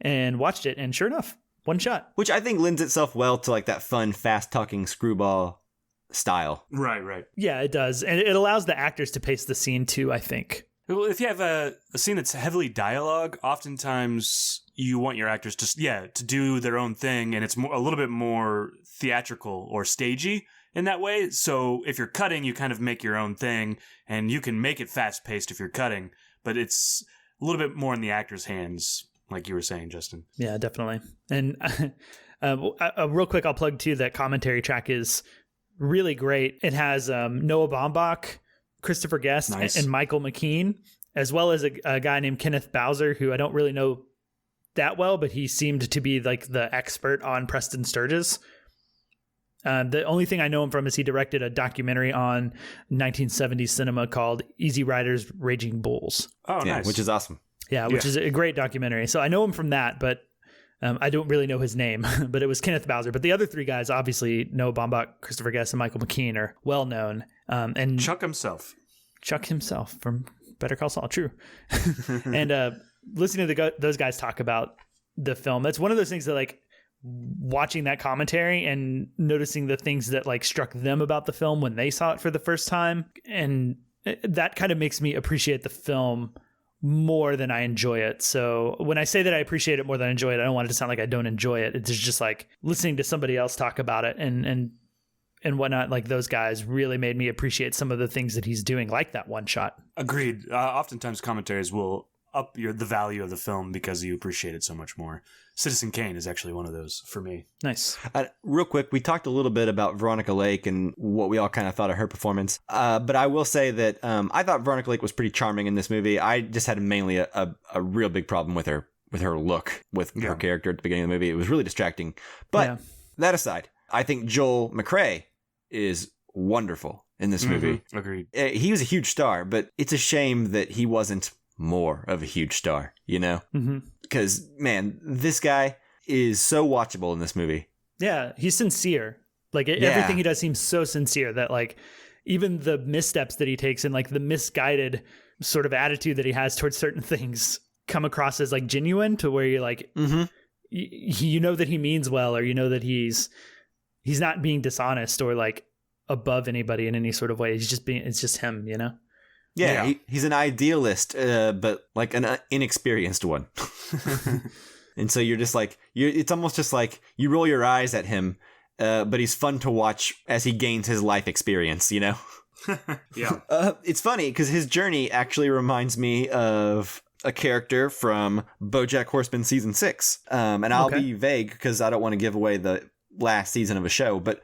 And watched it, and sure enough, one shot. Which I think lends itself well to like that fun, fast-talking screwball style. Right. Yeah, it does. And it allows the actors to pace the scene too, I think. Well, if you have a scene that's heavily dialogue, oftentimes you want your actors to do their own thing, and it's a little bit more theatrical or stagey in that way. So if you're cutting, you kind of make your own thing, and you can make it fast-paced if you're cutting, but it's a little bit more in the actor's hands, like you were saying, Justin. Yeah, definitely. And real quick, I'll plug too that commentary track is really great. It has Noah Baumbach, Christopher Guest, and Michael McKean, as well as a guy named Kenneth Bowser, who I don't really know that well, but he seemed to be like the expert on Preston Sturgess. The only thing I know him from is he directed a documentary on 1970s cinema called Easy Riders, Raging Bulls. Oh, nice. Which is awesome. Yeah, which is a great documentary. So I know him from that, but I don't really know his name. But it was Kenneth Bowser. But the other three guys, obviously, Noah Baumbach, Christopher Guest, and Michael McKean, are well known. And Chuck himself from Better Call Saul, true. And listening to those guys talk about the film, that's one of those things that, like, watching that commentary and noticing the things that like struck them about the film when they saw it for the first time, and that kind of makes me appreciate the film more than I enjoy it. So when I say that I appreciate it more than I enjoy it, I don't want it to sound like I don't enjoy it. It's just like listening to somebody else talk about it and whatnot. Like, those guys really made me appreciate some of the things that he's doing, like that one shot. Agreed. Oftentimes commentaries will up the value of the film because you appreciate it so much more. Citizen Kane is actually one of those for me. Nice. Real quick, we talked a little bit about Veronica Lake and what we all kind of thought of her performance. But I will say that I thought Veronica Lake was pretty charming in this movie. I just had mainly a real big problem with her look, with her character at the beginning of the movie. It was really distracting. But that aside, I think Joel McCrea is wonderful in this movie. Agreed. He was a huge star, but it's a shame that he wasn't more of a huge star, because man, this guy is so watchable in this movie. Yeah, he's sincere. Like, everything he does seems so sincere that, like, even the missteps that he takes and like the misguided sort of attitude that he has towards certain things come across as like genuine, to where you're like, that he means well, or that he's not being dishonest or like above anybody in any sort of way. It's just him, Yeah. He's an idealist, but like an inexperienced one. And so you're just like, it's almost just like you roll your eyes at him, but he's fun to watch as he gains his life experience, Yeah. It's funny because his journey actually reminds me of a character from BoJack Horseman season 6. And I'll be vague because I don't want to give away the last season of a show, but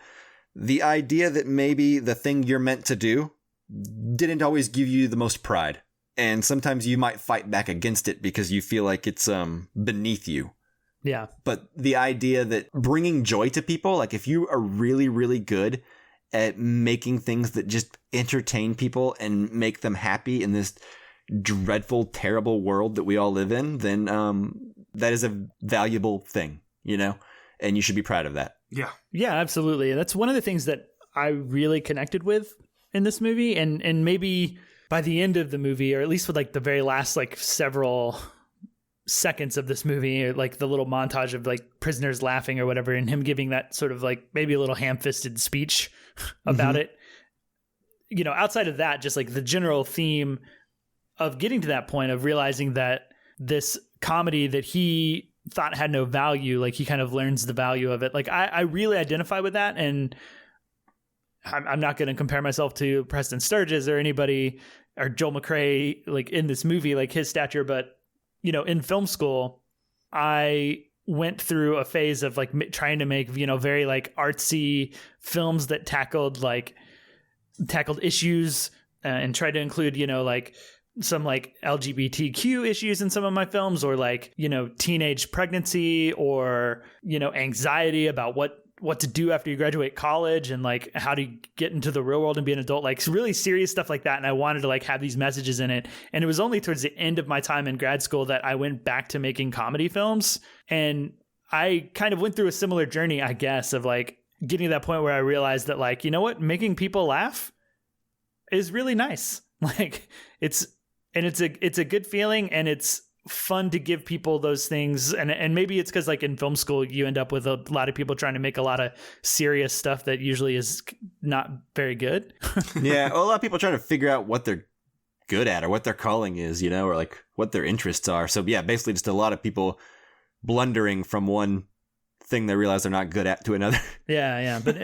the idea that maybe the thing you're meant to do didn't always give you the most pride. And sometimes you might fight back against it because you feel like it's beneath you. Yeah. But the idea that bringing joy to people, like if you are really, really good at making things that just entertain people and make them happy in this dreadful, terrible world that we all live in, then that is a valuable thing, and you should be proud of that. Yeah. Yeah, absolutely. That's one of the things that I really connected with in this movie. And maybe by the end of the movie, or at least with like the very last like several seconds of this movie, like the little montage of like prisoners laughing or whatever, and him giving that sort of like maybe a little ham-fisted speech about it. Outside of that, just like the general theme of getting to that point of realizing that this comedy that he thought had no value, like he kind of learns the value of it. Like I really identify with that, and I'm not going to compare myself to Preston Sturgess or anybody or Joel McCrea like in this movie, like his stature, but in film school, I went through a phase of like trying to make, very like artsy films that tackled issues and tried to include, like some like LGBTQ issues in some of my films, or like, teenage pregnancy, or, anxiety about what to do after you graduate college, and like how to get into the real world and be an adult, like really serious stuff like that. And I wanted to like have these messages in it. And it was only towards the end of my time in grad school that I went back to making comedy films. And I kind of went through a similar journey, I guess, of like getting to that point where I realized that like, making people laugh is really nice. Like it's a good feeling, and it's fun to give people those things. And maybe it's because like in film school you end up with a lot of people trying to make a lot of serious stuff that usually is not very good. Yeah, well, a lot of people trying to figure out what they're good at or what their calling is, or like what their interests are. So yeah, basically just a lot of people blundering from one thing they realize they're not good at to another. Yeah. But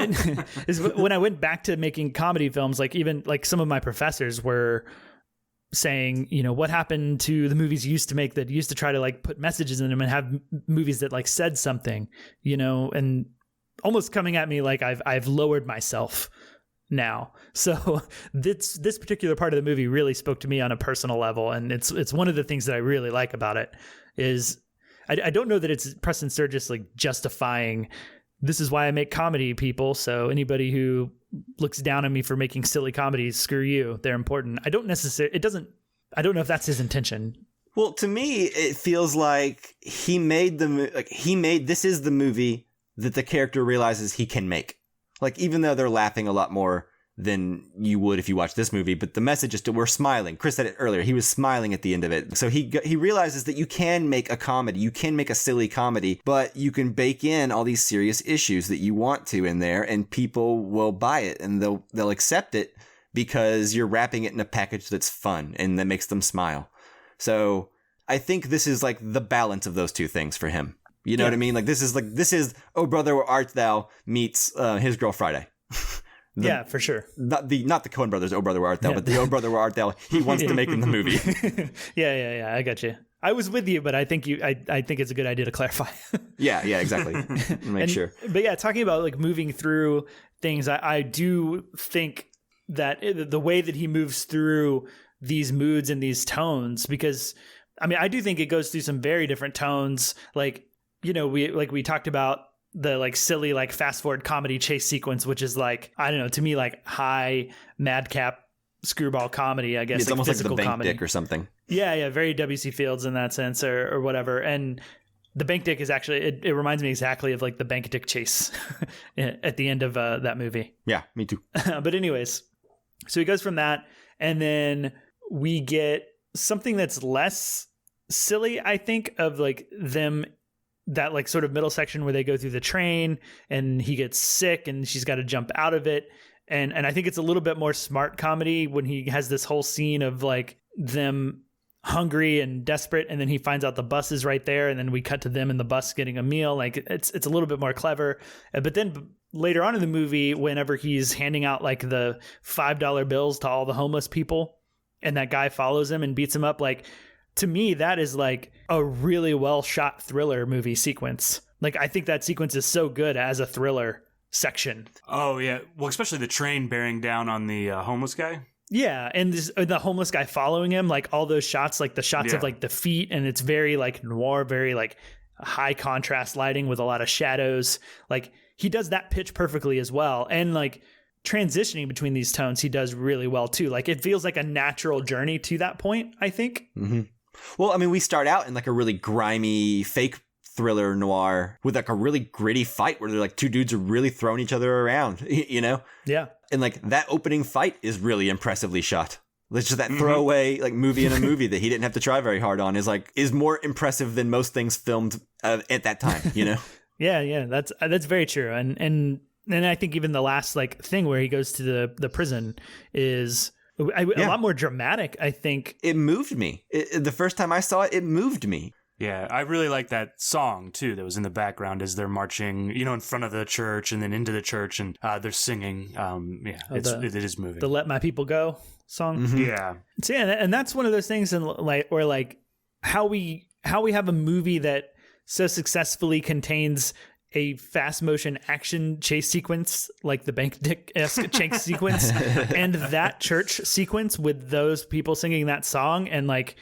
when I went back to making comedy films, like even like some of my professors were saying, what happened to the movies you used to make that used to try to like put messages in them and have movies that like said something, and almost coming at me like I've lowered myself now. So this particular part of the movie really spoke to me on a personal level, and it's one of the things that I really like about it is I don't know that it's Preston Sturgess like justifying this is why I make comedy, people. So anybody who looks down on me for making silly comedies, screw you. They're important. I don't know if that's his intention. Well, to me, it feels like this is the movie that the character realizes he can make. Like, even though they're laughing a lot more than you would if you watched this movie, but the message is that we're smiling. Chris said it earlier. He was smiling at the end of it. So he realizes that you can make a comedy. You can make a silly comedy, but you can bake in all these serious issues that you want to in there, and people will buy it and they'll accept it because you're wrapping it in a package that's fun and that makes them smile. So I think this is like the balance of those two things for him. You know what I mean? Like this is Oh Brother Where Art Thou meets His Girl Friday. Yeah, for sure. Not the Coen brothers, Oh Brother Where Art Thou, but the Oh Brother Where Art Thou he wants to make in the movie. Yeah. I got you. I was with you, but I think I think it's a good idea to clarify. Yeah, exactly. Make sure. But yeah, talking about like moving through things, I do think that the way that he moves through these moods and these tones, because I mean, I do think it goes through some very different tones. Like, we talked about the like silly, like fast forward comedy chase sequence, which is like, I don't know, to me, like high madcap screwball comedy, I guess. It's like almost like the Bank comedy. Dick or something. Yeah. Very W.C. Fields in that sense or whatever. And the Bank Dick is actually, it reminds me exactly of like the Bank Dick chase at the end of that movie. Yeah, me too. But anyways, so he goes from that, and then we get something that's less silly, I think, of like them, that like sort of middle section where they go through the train and he gets sick and she's got to jump out of it. And I think it's a little bit more smart comedy when he has this whole scene of like them hungry and desperate, and then he finds out the bus is right there, and then we cut to them in the bus getting a meal. Like it's a little bit more clever. But then later on in the movie, whenever he's handing out like the $5 bills to all the homeless people, and that guy follows him and beats him up, like, to me, that is like a really well shot thriller movie sequence. Like, I think that sequence is so good as a thriller section. Oh, yeah. Well, especially the train bearing down on the homeless guy. Yeah. And the homeless guy following him, like all those shots, like the shots of like the feet, and it's very like noir, very like high contrast lighting with a lot of shadows. Like he does that pitch perfectly as well. And like transitioning between these tones he does really well too. Like it feels like a natural journey to that point, I think. Mm-hmm. Well, I mean, we start out in like a really grimy fake thriller noir with like a really gritty fight where they're like two dudes are really throwing each other around, you know? Yeah. And like that opening fight is really impressively shot. It's just that throwaway like movie in a movie that he didn't have to try very hard on is more impressive than most things filmed at that time, you know? Yeah, that's very true. And I think even the last like thing where he goes to the prison is a lot more dramatic, I think. It moved me. The first time I saw it, it moved me. Yeah, I really like that song, too, that was in the background as they're marching, in front of the church and then into the church, and they're singing. It is moving. The Let My People Go song? Mm-hmm. Yeah. So, yeah, and that's one of those things where how we have a movie that so successfully contains a fast motion action chase sequence like the Bank Dick-esque chase sequence and that church sequence with those people singing that song and like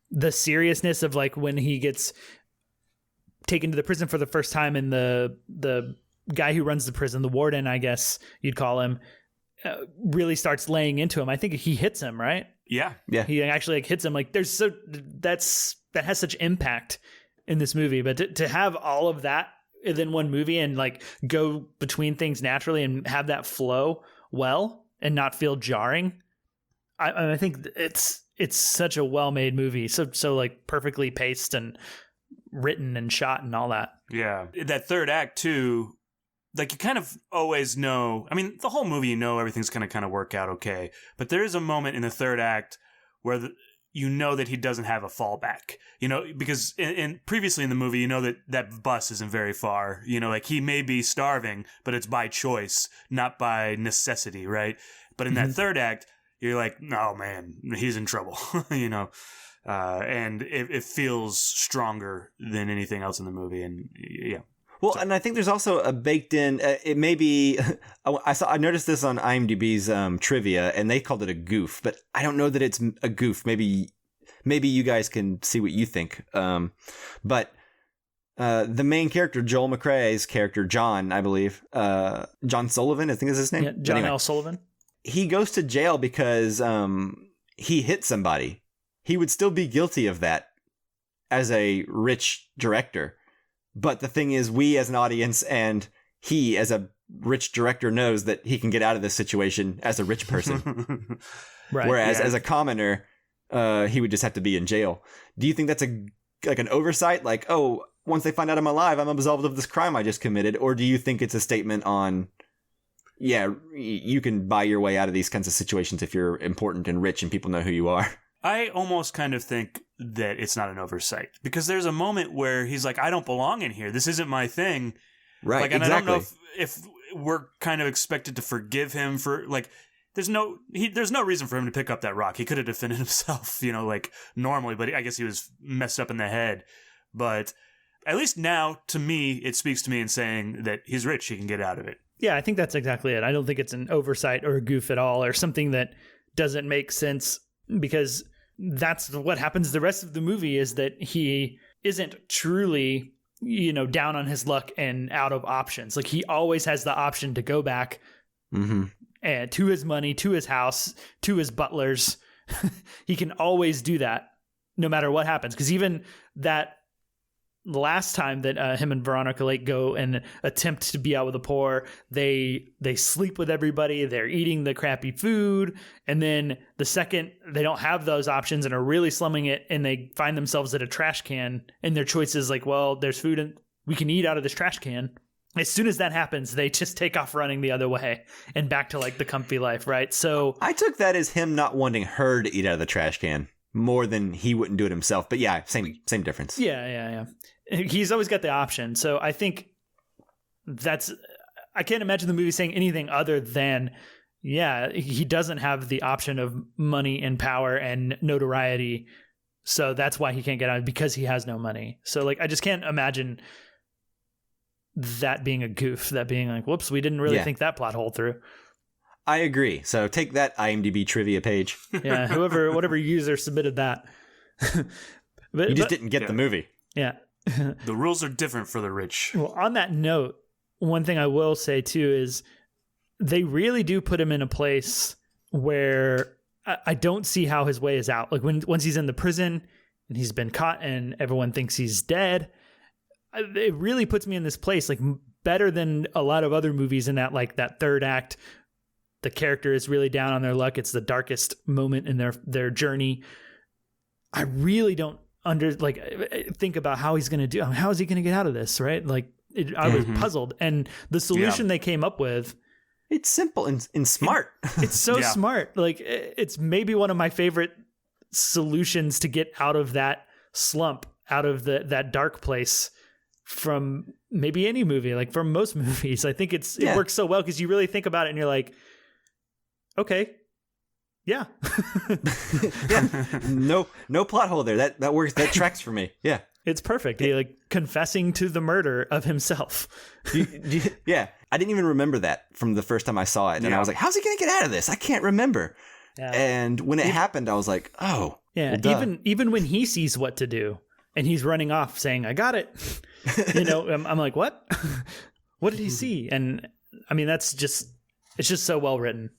the seriousness of like when he gets taken to the prison for the first time and the guy who runs the prison, the warden, I guess you'd call him, really starts laying into him. I think he hits him, right? Yeah. He actually like hits him. Like that has such impact in this movie, but to have all of that in one movie and like go between things naturally and have that flow well and not feel jarring, I think it's such a well-made movie, so like perfectly paced and written and shot and all that. Yeah, that third act too, like you kind of always know. I mean, the whole movie, everything's gonna kind of work out okay, but there is a moment in the third act where that he doesn't have a fallback, because in previously in the movie, that bus isn't very far, like he may be starving, but it's by choice, not by necessity, right? But in that third act, you're like, no, man, he's in trouble, and it feels stronger than anything else in the movie. And yeah. Well, and I think there's also a baked in, it may be, I noticed this on IMDb's trivia and they called it a goof, but I don't know that it's a goof. Maybe you guys can see what you think. But the main character, Joel McCrea's character, John, I believe, John Sullivan, I think is his name. Yeah, John L. Sullivan. He goes to jail because he hit somebody. He would still be guilty of that as a rich director. But the thing is, we as an audience and he as a rich director knows that he can get out of this situation as a rich person. Right. Whereas as a commoner, he would just have to be in jail. Do you think that's like an oversight? Like, oh, once they find out I'm alive, I'm absolved of this crime I just committed? Or do you think it's a statement on, yeah, you can buy your way out of these kinds of situations if you're important and rich and people know who you are? I almost kind of think that it's not an oversight because there's a moment where he's like, I don't belong in here. This isn't my thing. Right. Like, and exactly. I don't know if we're kind of expected to forgive him for like, there's no reason for him to pick up that rock. He could have defended himself, like normally, but I guess he was messed up in the head. But at least now, to me, it speaks to me in saying that he's rich. He can get out of it. Yeah, I think that's exactly it. I don't think it's an oversight or a goof at all or something that doesn't make sense because that's what happens the rest of the movie is that he isn't truly, down on his luck and out of options. Like he always has the option to go back and to his money, to his house, to his butlers. He can always do that no matter what happens. Because even that last time that him and Veronica Lake go and attempt to be out with the poor, they sleep with everybody, they're eating the crappy food, and then the second they don't have those options and are really slumming it and they find themselves at a trash can and their choice is like, well, there's food and we can eat out of this trash can. As soon as that happens, they just take off running the other way and back to like the comfy life, right? So I took that as him not wanting her to eat out of the trash can more than he wouldn't do it himself. But yeah, same difference. Yeah. He's always got the option. So I think I can't imagine the movie saying anything other than, yeah, he doesn't have the option of money and power and notoriety. So that's why he can't get out because he has no money. So like, I just can't imagine that being a goof, that being like, whoops, we didn't really think that plot hole through. I agree. So take that IMDb trivia page. Yeah. Whatever user submitted that. But didn't get the movie. Yeah. The rules are different for the rich. Well, on that note, one thing I will say too is they really do put him in a place where I don't see how his way is out. Like once he's in the prison and he's been caught and everyone thinks he's dead, it really puts me in this place, like better than a lot of other movies in that, like that third act, the character is really down on their luck. It's the darkest moment in their journey. I really don't think about how he's going to do. How is he going to get out of this? Right. Like I was puzzled, and the solution they came up with, it's simple and smart. It's so smart. Like it's maybe one of my favorite solutions to get out of that slump, out of that dark place from maybe any movie, like from most movies. I think it works so well because you really think about it and you're like, okay, yeah. No plot hole there. That works. That tracks for me. Yeah. It's perfect. He like confessing to the murder of himself. Yeah. I didn't even remember that from the first time I saw it. And I was like, how's he going to get out of this? I can't remember. Yeah. And when it happened, I was like, oh. Yeah. Well, even when he sees what to do and he's running off saying, I got it. I'm like, what? What did he see? And I mean, it's just so well written.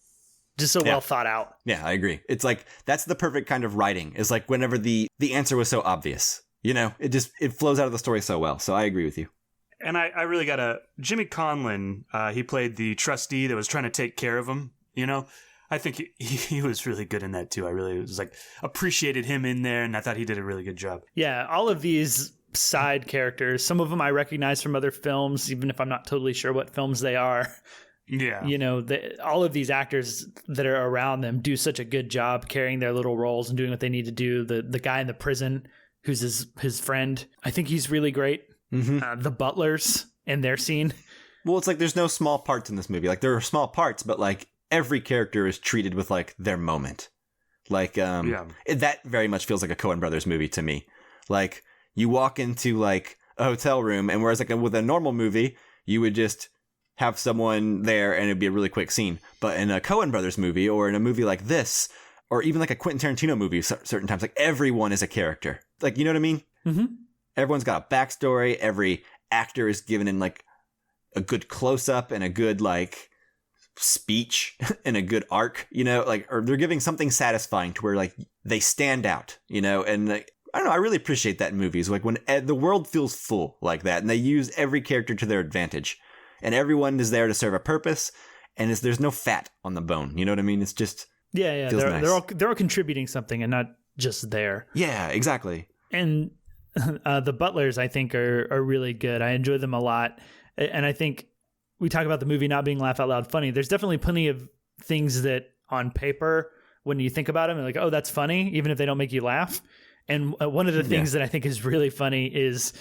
Just so well thought out. Yeah, I agree. It's like, that's the perfect kind of writing, is like whenever the answer was so obvious. It flows out of the story so well. So I agree with you. And I really got Jimmy Conlon, he played the trustee that was trying to take care of him, I think he was really good in that too. I really was like appreciated him in there, and I thought he did a really good job. Yeah, all of these side characters, some of them I recognize from other films, even if I'm not totally sure what films they are. Yeah. All of these actors that are around them do such a good job carrying their little roles and doing what they need to do. The guy in the prison who's his friend, I think he's really great. Mm-hmm. The butlers and their scene. Well, it's like there's no small parts in this movie. Like there are small parts, but like every character is treated with like their moment. Like that very much feels like a Coen Brothers movie to me. Like you walk into like a hotel room, and whereas like with a normal movie, you would just have someone there and it'd be a really quick scene. But in a Coen Brothers movie, or in a movie like this, or even like a Quentin Tarantino movie, certain times, like everyone is a character. Like, you know what I mean? Mm-hmm. Everyone's got a backstory. Every actor is given in like a good close up and a good like speech and a good arc, or they're giving something satisfying to where like they stand out, and like, I don't know. I really appreciate that in movies. Like when the world feels full like that, and they use every character to their advantage. And everyone is there to serve a purpose, and there's no fat on the bone. You know what I mean? It's just feels nice. They're all contributing something and not just there. Yeah, exactly. And the butlers, I think, are really good. I enjoy them a lot, and I think we talk about the movie not being laugh out loud funny. There's definitely plenty of things that on paper, when you think about them, you're like, oh, that's funny, even if they don't make you laugh. And one of the things that I think is really funny is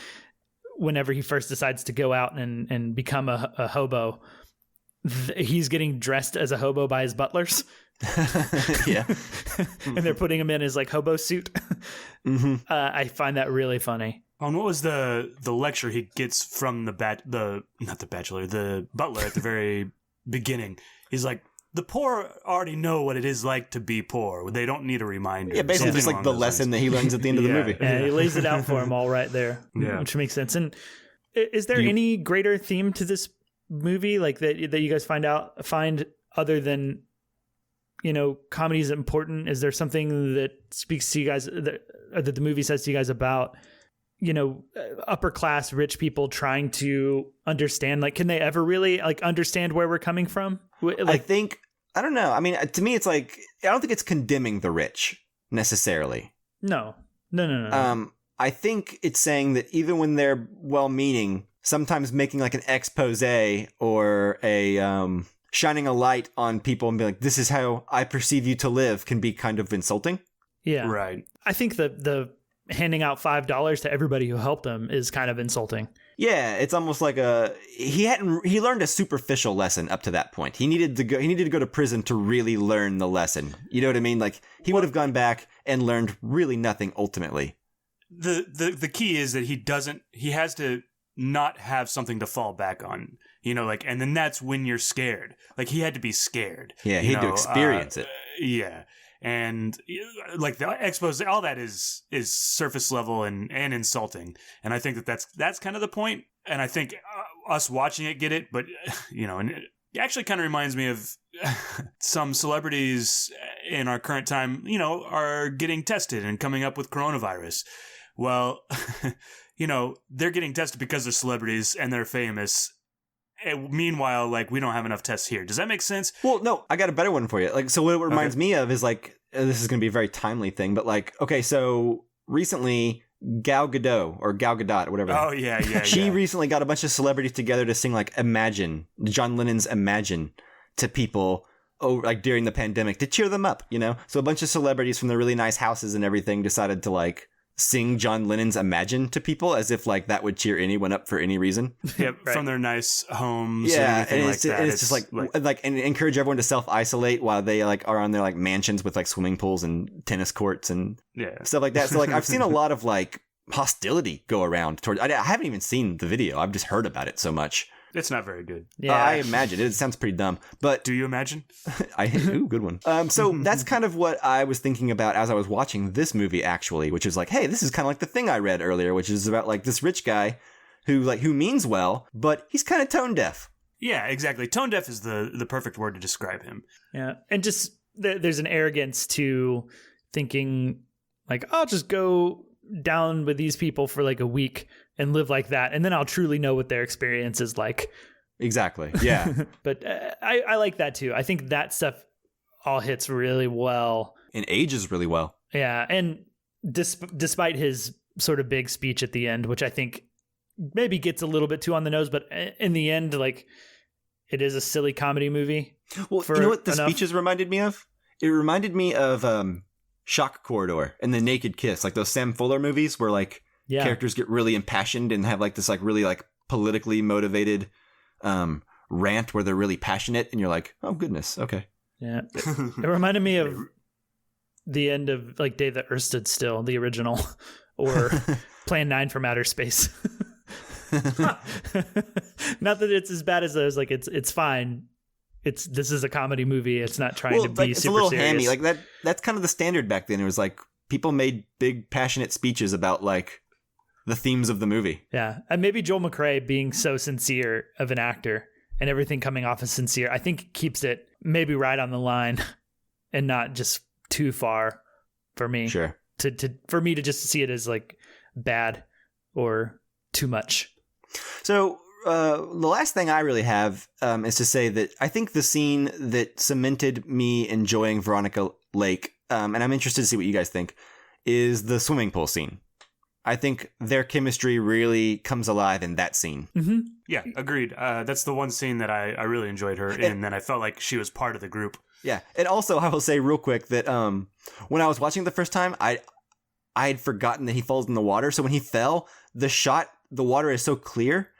whenever he first decides to go out and become a hobo, he's getting dressed as a hobo by his butlers. Yeah. And they're putting him in his like hobo suit. Mm-hmm. I find that really funny. And what was the lecture he gets from the butler at the very beginning? He's like, the poor already know what it is like to be poor. They don't need a reminder. Yeah, basically just like the lesson that he learns at the end of the movie. Yeah, he lays it out for him all right there, which makes sense. And is there any greater theme to this movie, like that you guys find other than, comedy is important? Is there something that speaks to you guys that the movie says to you guys about, upper class rich people trying to understand? Like, can they ever really like understand where we're coming from? Like, I don't know. I mean, to me, it's like, I don't think it's condemning the rich necessarily. No. I think it's saying that even when they're well-meaning, sometimes making like an expose or a shining a light on people and be like, this is how I perceive you to live, can be kind of insulting. Yeah. Right. I think that the handing out $5 to everybody who helped him is kind of insulting. Yeah, it's almost like he learned a superficial lesson up to that point. He needed to go to prison to really learn the lesson. You know what I mean? Like he would have gone back and learned really nothing ultimately. The key is that he has to not have something to fall back on. And then that's when you're scared. Like he had to be scared. Yeah, he had to experience it. Yeah. And like the expose, all that is surface level and insulting. And I think that's kind of the point. And I think us watching it get it, but It actually kind of reminds me of some celebrities in our current time, are getting tested and coming up with coronavirus. Well, they're getting tested because they're celebrities and they're famous. And meanwhile, we don't have enough tests here. Does that make sense? Well, no, I got a better one for you. So what it reminds me of is this is going to be a very timely thing, but okay, so recently Gal Gadot or Gal Gadot or whatever. Oh, yeah. She recently got a bunch of celebrities together to sing Imagine, John Lennon's Imagine to people during the pandemic to cheer them up, So a bunch of celebrities from the really nice houses and everything decided to sing John Lennon's Imagine to people as if that would cheer anyone up for any reason. Yep, right. From their nice homes. Yeah, and it's just and encourage everyone to self-isolate while they are on their mansions with swimming pools and tennis courts and stuff like that. So I've seen a lot of hostility go around toward. I haven't even seen the video. I've just heard about it so much. It's not very good. Yeah, I imagine it sounds pretty dumb. But do you imagine? Ooh, good one. So that's kind of what I was thinking about as I was watching this movie, actually, which is hey, this is kind of like the thing I read earlier, which is about this rich guy who means well, but he's kind of tone deaf. Yeah, exactly. Tone deaf is the perfect word to describe him. Yeah, and just there's an arrogance to thinking I'll just go down with these people for a week and live like that, and then I'll truly know what their experience is like. Exactly. Yeah. But I like that too. I think that stuff all hits really well and ages really well. Yeah, and despite his sort of big speech at the end, which I think maybe gets a little bit too on the nose, but in the end, it is a silly comedy movie. Well, you know what the speeches reminded me of? It reminded me of Shock Corridor and The Naked Kiss, those Sam Fuller movies where characters get really impassioned and have this really politically motivated rant where they're really passionate and you're oh goodness, okay. Yeah. It reminded me of the end of Day That Earth Stood Still, the original, or Plan 9 from Outer Space. Not that it's as bad as those, it's fine. This is a comedy movie. It's not trying to be it's super a little serious. hammy. That's kind of the standard back then. It was people made big passionate speeches about the themes of the movie. Yeah. And maybe Joel McCrea being so sincere of an actor and everything coming off as sincere, I think keeps it maybe right on the line and not just too far for me. Sure. For me to just see it as bad or too much. So the last thing I really have is to say that I think the scene that cemented me enjoying Veronica Lake, and I'm interested to see what you guys think, is the swimming pool scene. I think their chemistry really comes alive in that scene. Mm-hmm. Yeah, agreed. That's the one scene that I really enjoyed her in, and I felt like she was part of the group. Yeah, and also I will say real quick that when I was watching it the first time, I had forgotten that he falls in the water. So when he fell, the water is so clear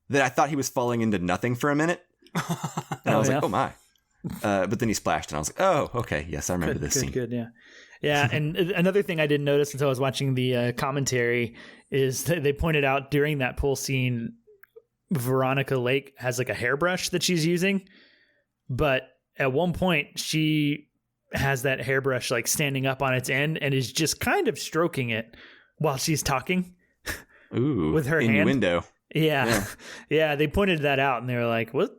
that I thought he was falling into nothing for a minute. And I was oh my. But then he splashed and I was oh, okay. Yes, I remember this scene. Good, yeah. Yeah, and another thing I didn't notice until I was watching the commentary is that they pointed out during that pool scene, Veronica Lake has a hairbrush that she's using. But at one point, she has that hairbrush standing up on its end and is just kind of stroking it while she's talking. Ooh, with her innuendo. hand. Yeah. They pointed that out and they were like, what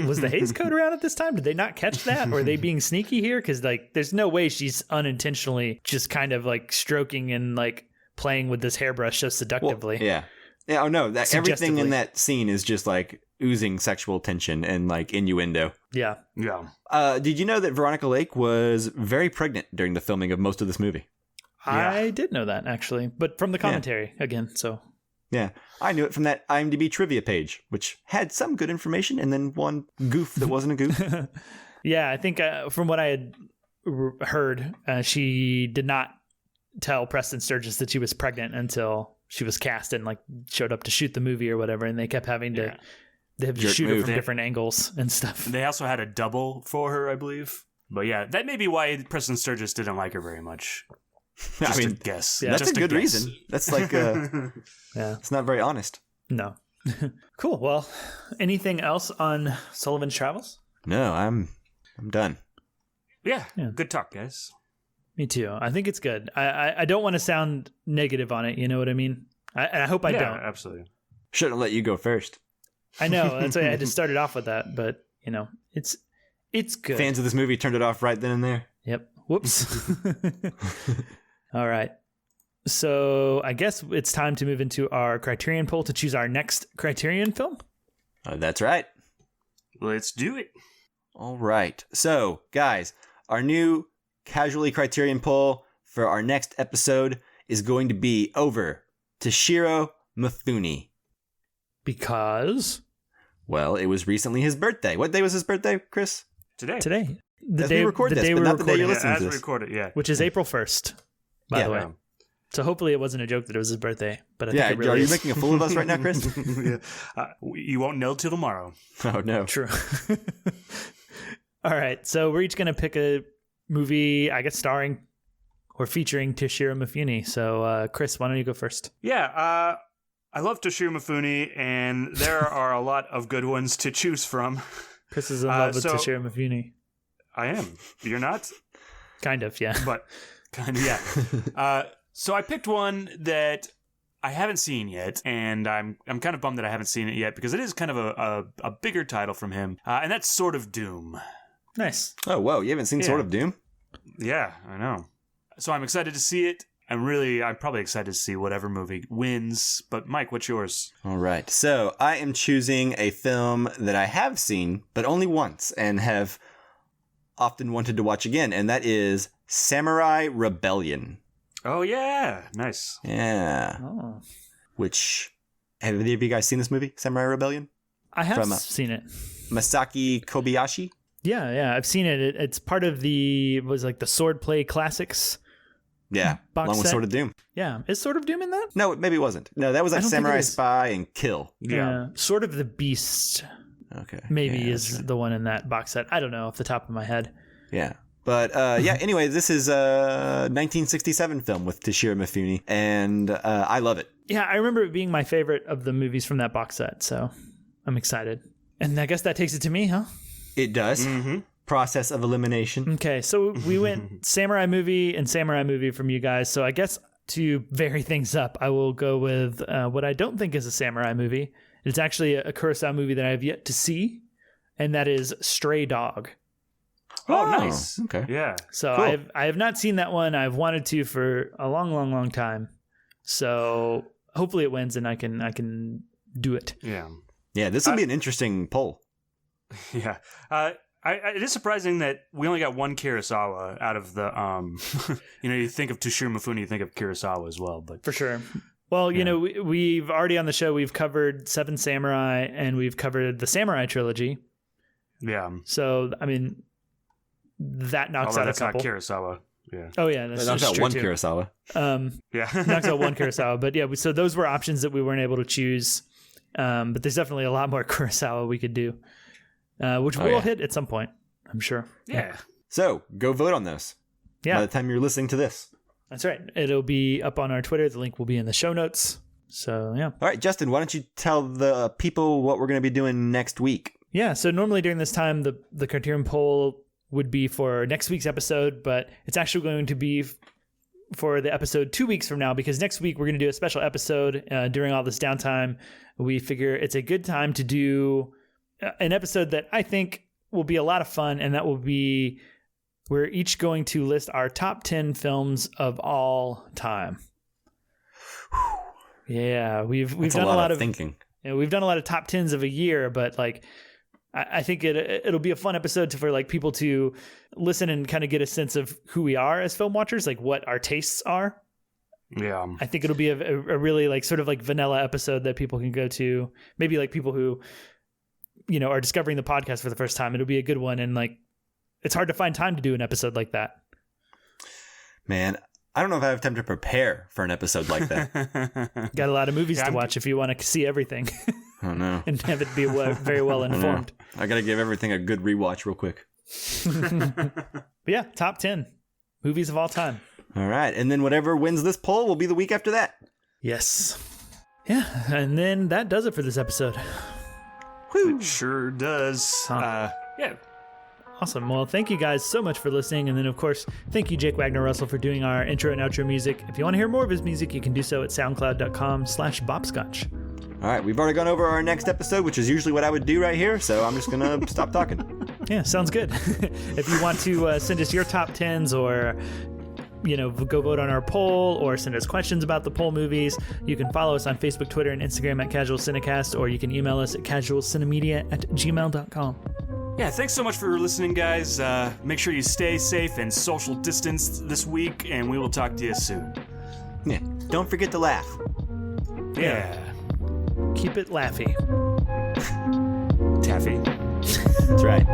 was the Hays Code around at this time? Did they not catch that? Or are they being sneaky here? Because there's no way she's unintentionally just kind of stroking and playing with this hairbrush so seductively. Well, yeah. Oh no, everything in that scene is just oozing sexual tension and innuendo. Yeah. Did you know that Veronica Lake was very pregnant during the filming of most of this movie? I did know that actually, but from the commentary again. So. Yeah, I knew it from that IMDb trivia page, which had some good information and then one goof that wasn't a goof. Yeah, I think from what I had heard, she did not tell Preston Sturgess that she was pregnant until she was cast and showed up to shoot the movie or whatever, and they kept having to shoot her from different angles and stuff. They also had a double for her, I believe. But yeah, that may be why Preston Sturgess didn't like her very much. Just a guess. Yeah, that's a good reason. That's it's not very honest. No. Cool. Well, anything else on Sullivan's Travels? No, I'm done. Yeah. Good talk, guys. Me too. I think it's good. I don't want to sound negative on it. You know what I mean? I hope I don't. Absolutely. Shouldn't let you go first. I know. That's why I had to start it off with that. But you know, it's good. Fans of this movie turned it off right then and there. Yep. Whoops. All right. So I guess it's time to move into our Criterion poll to choose our next Criterion film. That's right. Let's do it. All right. So, guys, our new Casually Criterion poll for our next episode is going to be over Toshiro Mifune. Because? Well, it was recently his birthday. What day was his birthday, Chris? Today. As we record this, but not the day you're listening to this. As we record it, yeah. Which is April 1st, by the way. So hopefully it wasn't a joke that it was his birthday. But I think it really are you is. making a fool of us right now, Chris? You won't know till tomorrow. Oh, no. True. All right. So we're each going to pick a movie, I guess, starring or featuring Toshiro Mifune. So, Chris, why don't you go first? Yeah. I love Toshiro Mifune, and there are a lot of good ones to choose from. Chris is in love with Toshiro Mifune. I am. You're not? Kind of, yeah. But, kind of, yeah. So I picked one that I haven't seen yet, and I'm kind of bummed that I haven't seen it yet, because it is kind of a bigger title from him, and that's Sword of Doom. Nice. Oh, whoa. You haven't seen Sword of Doom? Yeah, I know. So I'm excited to see it. I'm probably excited to see whatever movie wins. But Mike, what's yours? All right. So I am choosing a film that I have seen, but only once, and have often wanted to watch again, and that is Samurai Rebellion. Oh, yeah. Nice. Yeah. Oh. Which, have any of you guys seen this movie, Samurai Rebellion? I have seen it. Masaki Kobayashi? Yeah, I've seen it. It's part of the Swordplay Classics. Yeah, box along with set. Sword of Doom. Yeah, is Sword of Doom in that? No, maybe it wasn't. No, that was like Samurai Spy and Kill. Yeah. Sword of the Beast. Okay. Maybe is the one in that box set. I don't know off the top of my head. Yeah. But anyway, this is a 1967 film with Toshiro Mifune, and I love it. Yeah, I remember it being my favorite of the movies from that box set, so I'm excited. And I guess that takes it to me, huh? It does. Mm-hmm. Process of elimination. Okay, so we went samurai movie and samurai movie from you guys, so I guess to vary things up, I will go with what I don't think is a samurai movie. It's actually a Kurosawa movie that I have yet to see, and that is Stray Dog. Oh, nice. Okay. Yeah. So cool. I have not seen that one. I've wanted to for a long time. So hopefully it wins and I can do it. Yeah. Yeah, this will be an interesting poll. Yeah. It is surprising that we only got one Kurosawa out of the, you think of Toshiro Mifune, you think of Kurosawa as well. But for sure. Well, we've already on the show, we've covered Seven Samurai and we've covered the Samurai trilogy. Yeah. So, I mean, that knocks out a couple. Not Kurosawa. Yeah. Oh, yeah. That's knocks out true one too. Kurosawa. Yeah. Knocks out one Kurosawa. But yeah, so those were options that we weren't able to choose. But there's definitely a lot more Kurosawa we could do, which we'll hit at some point, I'm sure. Yeah. So go vote on those. Yeah. By the time you're listening to this. That's right. It'll be up on our Twitter. The link will be in the show notes. So, yeah. All right, Justin, why don't you tell the people what we're going to be doing next week? Yeah, so normally during this time, the Criterion poll would be for next week's episode, but it's actually going to be for the episode 2 weeks from now, because next week we're going to do a special episode during all this downtime. We figure it's a good time to do an episode that I think will be a lot of fun, and that will be we're each going to list our top 10 films of all time. Yeah, we've done a lot of thinking. We've done a lot of top 10s of a year, but like I think it'll be a fun episode for like people to listen and kind of get a sense of who we are as film watchers, like what our tastes are. Yeah. I think it'll be a really like sort of like vanilla episode that people can go to. Maybe like people who, are discovering the podcast for the first time. It'll be a good one. And like, it's hard to find time to do an episode like that. Man, I don't know if I have time to prepare for an episode like that. Got a lot of movies to watch if you want to see everything. Oh, no. And have it be very well informed. I got to give everything a good rewatch real quick. But yeah, top 10 movies of all time. All right. And then whatever wins this poll will be the week after that. Yes. Yeah. And then that does it for this episode. Whew. It sure does. Yeah. Awesome. Well, thank you guys so much for listening. And then, of course, thank you, Jake Wagner-Russell, for doing our intro and outro music. If you want to hear more of his music, you can do so at soundcloud.com/bopscotch. All right, we've already gone over our next episode, which is usually what I would do right here, so I'm just going to stop talking. Yeah, sounds good. If you want to send us your top 10s or, go vote on our poll or send us questions about the poll movies, you can follow us on Facebook, Twitter, and Instagram at Casual Cinecast, or you can email us at casualcinemedia@gmail.com. Yeah, thanks so much for listening, guys. Make sure you stay safe and social distanced this week, and we will talk to you soon. Yeah, don't forget to laugh. Yeah. Keep it laughy. Taffy. That's right.